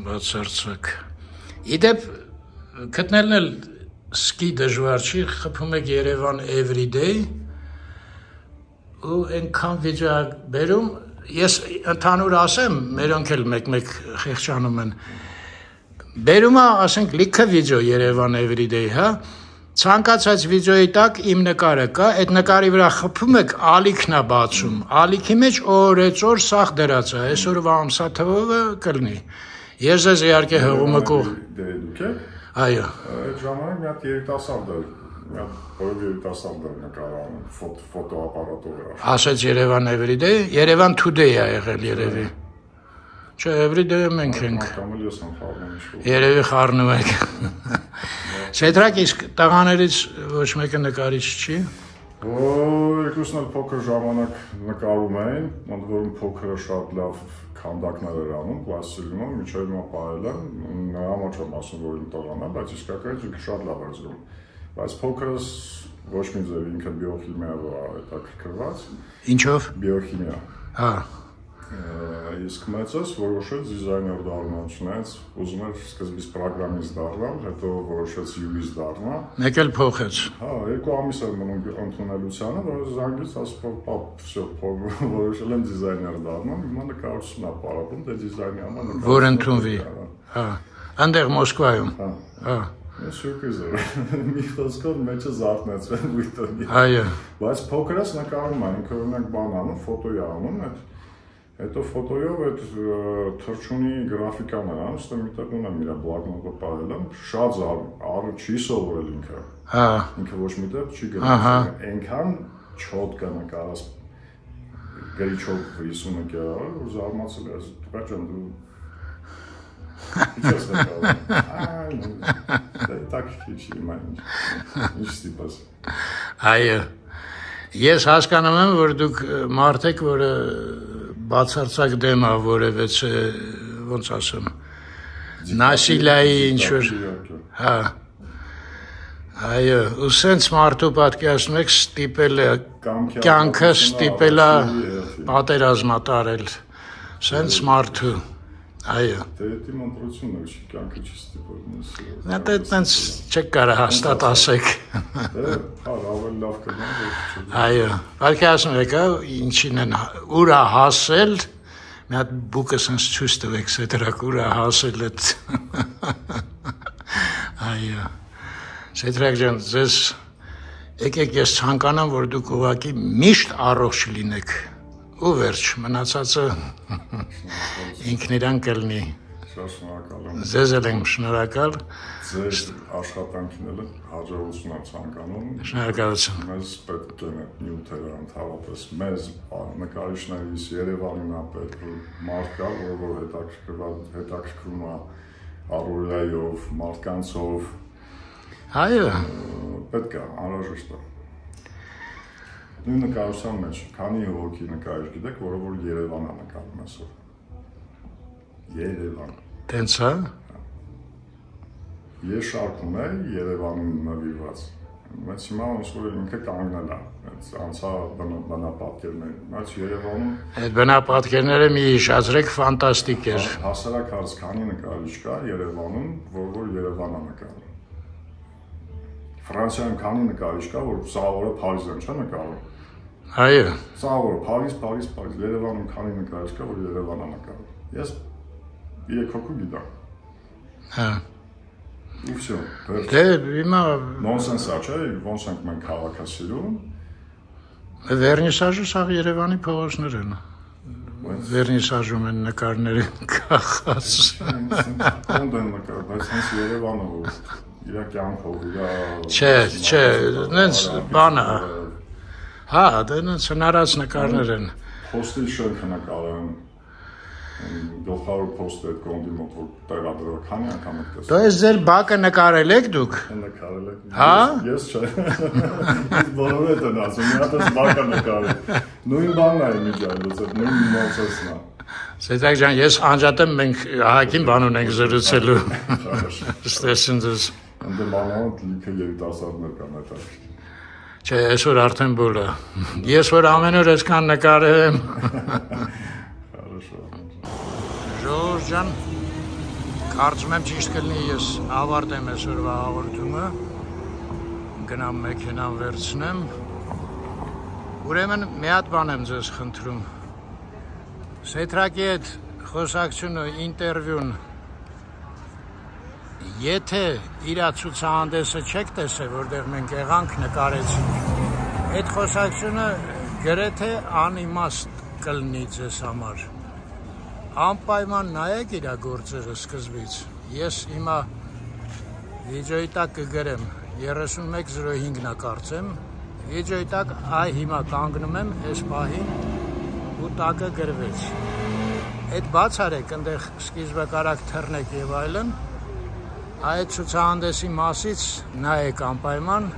բացարձակ։ Իդեպ գտնելն էլ սկի դժվար չի, խփում եք Երևան everyday ու այնքան վիդեո բերում, ես ընդհանուր ասեմ, մերոնք էլ մեկ-մեկ խեղճանում են, բերում է, ասենք, լիքը վիդեո Երևան everyday, հա, ցանկացած վիդեոյի տակ իմ նկարը կա, այդ նկարի վրա խփում եք, ալիքն է բացում, ալիքի մեջ օրեցօր սաղ դրած է, այսօրվա ամսաթվով կլինի, ես ես իհարկե հղումը կող, Դուք եք? այո, Այդ ժամանակ մի հատ երիտասարդ էր, մի հատ որով երիտասարդ էր նկարանում, ֆոտոապարատով էր։ ասեց Երևան everyday, Երևան today է եղել երևի։ Չէ, everyday-ը մենք ենք։ Կամ ես եմ խառնում ինչ-որ։ Երևի խառնում եք։ Սետրակ իսկ տղաներից ոչ մեկը նկարիչ չի։ Երկուսն էլ փոքր ժամանակ նկարում էին, ընդ որում փոքրը շատ լավ քանդակներ էր անում, պլաստիլինով, միջև հիմա պահել են, նրա մոտ չեմ ասում, որ իմ տղան է, բայց իսկականից շատ լավ էր զգում։ Բայց փոքրս ոչ մի ձև ինքը բիոխիմիայով է հետաքրքրված։ Ինչով։ Բիոխիմիա։ Հա։ Իսկ մեծս որոշեց դիզայներ դառնալ, չնայած ուզում էր սկզբից պրոգրամիստ դառնալ, հետո որոշեց UX դառնալ։ Մեկ էլ փոխեց։ Հա, 2 ամիս էր մնում ընդունելությանը, որ զանգից ասում պապ, всё, որոշել եմ դիզայներ դառնալ, հիմա նկարչությունն է պարապում, դե դիզայնի համար նկարչություն։ Որ ընդունվի։ Հա։ Այնտեղ Մոսկվայում։ Հա։ Հա։ Սուրպրիզ էր։ Մի խոսքով մեջը զարթնեցրել Վիկտորի։ Այո։ Բայց փոքրս նկարում է, ինքը օրինակ բան անում, ֆոտոյ անում, հետո ֆոտոյով այդ թռչունի գրաֆիկանն էր անում, ստե միտեղ ունեմ իր բլոկնոտը պահել եմ, շատ առը չի սովորել ինքը։ Հա։ Ինքը ոչ միտեղ չի գրել։ Այնքան չոտկա նկարած գրիչով ռիսունը կերալ, որ զարմացել է, տղա ջան դու Ինչպես նկարում։ Так չի մանջ։ Ինչ ստիպած։ Այո։ Ես հասկանում եմ, որ դուք մարդ եք, որը բացարձակ դեմ է որևէ, ոնց ասեմ, նասիլայի ինչ-որ։ Հա։ Այո, ու սենց մարդու պատկերացնում եք ստիպել է, կյանքը ստիպել է պատերազմատարել, սենց մարդու։ Այո։ Դե դի մոնտրությունն է, կյանքը չի ստիպել։ Դա տենց չեք կարող հաստատ ասեք։ Դե, ավելի լավ կգան, ոչ։ Այո, պատկերացնում եք, ինչին են ուր է հասել, մի հատ բուկը սենց ցույց տվեք, սետրակ ուր է հասել այդ։ Այո։ Սետրակ ջան, ձեզ եկեք ես ցանկանամ, որ դուք ուղղակի միշտ առողջ լինեք։ Ու վերջ, մնացածը ինքն իրան կլինի։ Շնորհակալ եմ։ Ձեզ էլ եմ շնորհակալ։ Ձեր աշխատանքին էլ հաջողություն եմ ցանկանում։ Շնորհակալություն։ Մեզ պետք է նյութերը ընդհանրապես մեզ նկարիչներից Երևանին է պետք մարդ կա, որ հետաքրքրում է առօրյայով, մարդկանցով։ Այո։ Պետք է անհրաժեշտ է։ Նույն նկարության մեջ, քանի հոգի նկարիչ գիտեք, որը որ Երևան է նկարում այսօր։ Երևան։ Տենց է։ Ես շարքում եմ Երևանին նվիրված։ Բայց հիմա ոնց որ ինքը կանգնել է, այդ անցա բնապատկերներին։ Բայց Երևանում այդ բնապատկերները մի հիշացրեք, ֆանտաստիկ էր։ Հասարակ հարց քանի նկարիչ կա Երևանում, որ Երևան է նկարում։ Ֆրանսիայում քանի նկարիչ կա, որ սա օրը Փարիզում չէ նկարում։ Այո։ Սա օրը Փարիզ, Երևանում քանի նկարիչ կա, որ Երևան է նկարում։ Ես 3 հոգու գիտեմ։ Հա։ Ու всё։ Դե հիմա նոնսենս է, չէ՞, ոնց ենք մենք քաղաքասիրում։ Վերնիսաժը սա Երևանի փողոցներն են։ Վերնիսաժում են նկարները կախած։ Կոնդեն նկար, բայց հենց Երևանը որ իր կյանքով, իր Չէ, նենց բանը։ Հա, դա նենց հնարած նկարներ են։ Փոստի շենքը նկարեն։ Գլխավոր փոստը կոնդի մոտ որ տեղադրել քանի անգամ եք տեսել։ Դա է ձեր բակը նկարել եք դուք։ Նկարել եք։ Հա։ Ես չէ։ Բոլորը դեն ասում, մի հատ բակը նկարել։ Նույն բանն է միջայլոց, այդ նույն մոցեսն է։ Սեթակ ջան, ես անջատեմ, մենք ահագին բան ունենք զրուցելու։ Ստեսին ձեզ։ Անդե մանավանդ լիքը երիտասարդներ կան այդ։ Չէ, այսօր արդեն բոլը։ Ես որ ամեն օր այսքան նկարեմ։ Ժողովուրդ ջան, կարծում եմ ճիշտ կլինի ես ավարտեմ այսօրվա հաղորդումը, գնամ մեքենան վերցնեմ, ուրեմն մի հատ բան եմ ձեզ խնդրում, Սեթրակի հետ խոսակցությունը, ինտերվյուն, եթե իր ցուցահանդեսը չեք տեսել, որտեղ մենք եղանք նկարեցինք, այդ խոսակցությունը գրեթե անիմաստ կլինի ձեզ համար։ Անպայման նայեք իր գործերը սկզբից։ Ես հիմա վիդեոյի տակ կգրեմ 3105-ն կարծեմ։ Վիդեոյի տակ այ հիմա կանգնում եմ այս պահին ու տակը գրվեց։ Այդ բացարեք, այնտեղ սկիզբը կարակ թռնեք եւ այլն։ Այդ ցուցահանդեսի մասից նայեք անպայման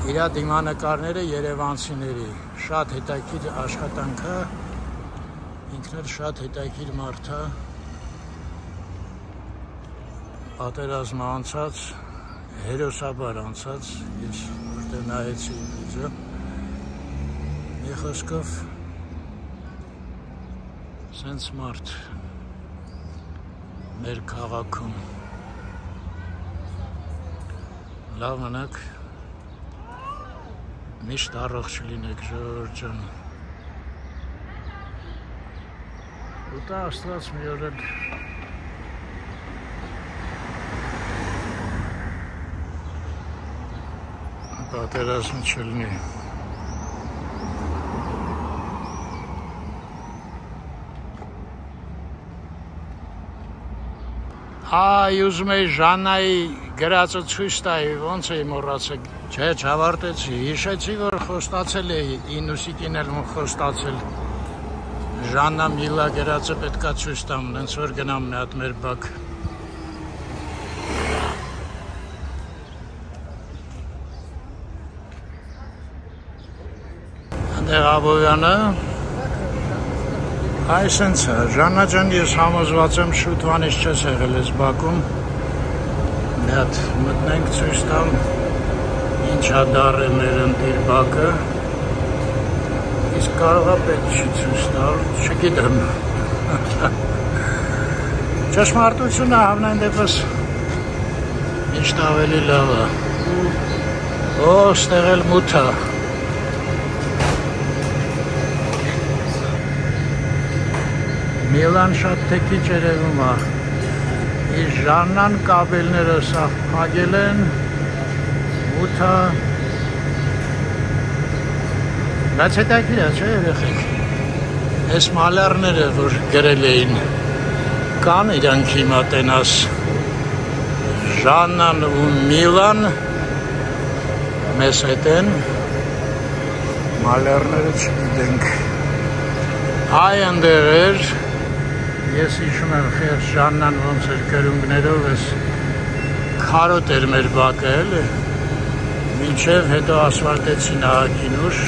իր դիմանկարները երևանցիների։ Շատ հետաքրքիր աշխատանք է։ Ինքն էլ շատ հետաքրքիր մարդ է, պատերազմը անցած, հերոսաբար անցած, ես որտեղ նայեցի վիդեո, մի խոսքով սենց մարդ մեր քաղաքում, լավ մնաք, միշտ առողջ լինեք ժողովուրդ ջան։ Ու դա Աստված մի օր էլ պատերազմ չլինի։ Այ ուզում էի Ժաննայի գրածը ցույց տայի, ոնց էի մոռացել։ Չէ, չավարտեցի, հիշեցի, որ խոստացել էի, Ինուսիկին էլ խոստացել։ Ժաննա Միլա գրածը պետքա ցույց տամ, հենց որ գնամ մի հատ մեր բակ։ Այնտեղ Աբովյանը Այսենց է, Ժաննա ջան, ես համոզված եմ շուտ վանից չես եղել ես բակում, մի հատ մտնենք ցույց տամ, ինչա դառ է մեր ընտիր բակը, իսկ կարողա պետք չի ցույց տալ, չգիտեմ, ճշմարտությունը համենայն դեպս միշտ ավելի լավ է, օ, ստեղ էլ մութ է, Միլան շատ թեքիչ երևում է, իր Ժաննան կաբելները սաղ փագել են, մութը, բայց հետաքրքիր է, չէ երեխեք, այս մալարները, որ գրել էին, կան իրանք հիմա տենաս, Ժաննան ու Միլան մեզ հետ են, մալարները չգիտենք, այ ընդեղ էր, Ես հիշում եմ խեղճ Ժաննան ոնց էր կրունկներով ես քարոտ էր մեր բակը էլի մինչև հետո ասֆալտեցին ահագին ուշ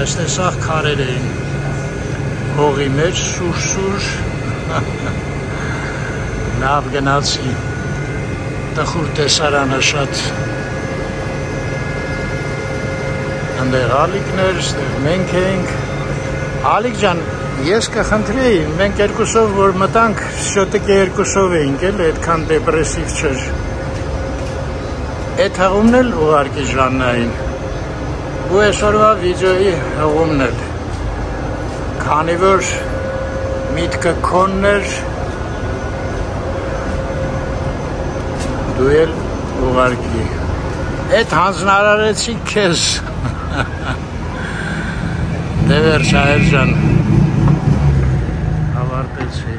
այս տեսակ քարեր էին հողի մեջ սուր լավ գնացի տխուր տեսարանը շատ ընդեղ ալիքներ մենք էինք Ալիք ջան Ես կխնդրեի, մենք երկուսով որ մտանք, շոտիկը երկուսով էինք էլ, այդքան դեպրեսիվ չէր։ Այդ հղումն էլ ուղարկի Ժաննային, ու այսօրվա վիդեոյի հղումն էլ, քանի որ միտքը քոնն էր, դու էլ ուղարկի։ Այդ հանձնարարեցի քեզ։ Դե վերջ Հայեր ջան։ Avարտեցի